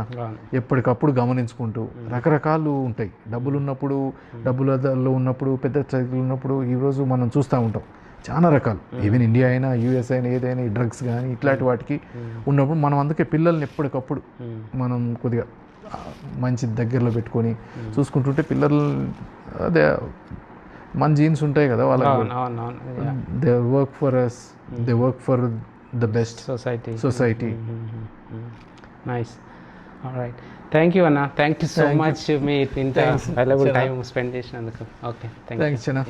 ఎప్పటికప్పుడు గమనించుకుంటూ రకరకాలు ఉంటాయి. డబ్బులు ఉన్నప్పుడు, డబ్బులలో ఉన్నప్పుడు, పెద్ద చదువులు ఉన్నప్పుడు ఈరోజు మనం చూస్తూ ఉంటాం చాలా రకాలు. ఈవెన్ ఇండియా అయినా యూఎస్ అయినా ఏదైనా ఈ డ్రగ్స్ కానీ ఇట్లాంటి వాటికి ఉన్నప్పుడు మనం అందుకే పిల్లల్ని ఎప్పటికప్పుడు మనం కొద్దిగా మంచి దగ్గరలో పెట్టుకొని చూసుకుంటుంటే పిల్లలు అదే మన జీన్స్ ఉంటాయి కదా వాళ్ళకి, they work for us, they work for the best society. Nice. Alright, thank you అన్న, థ్యాంక్ యూ సో మచ్. మీ ఇంత అవైలబుల్ టైం స్పెండ్ చేసినందుకు. Okay, thanks. చిన్న.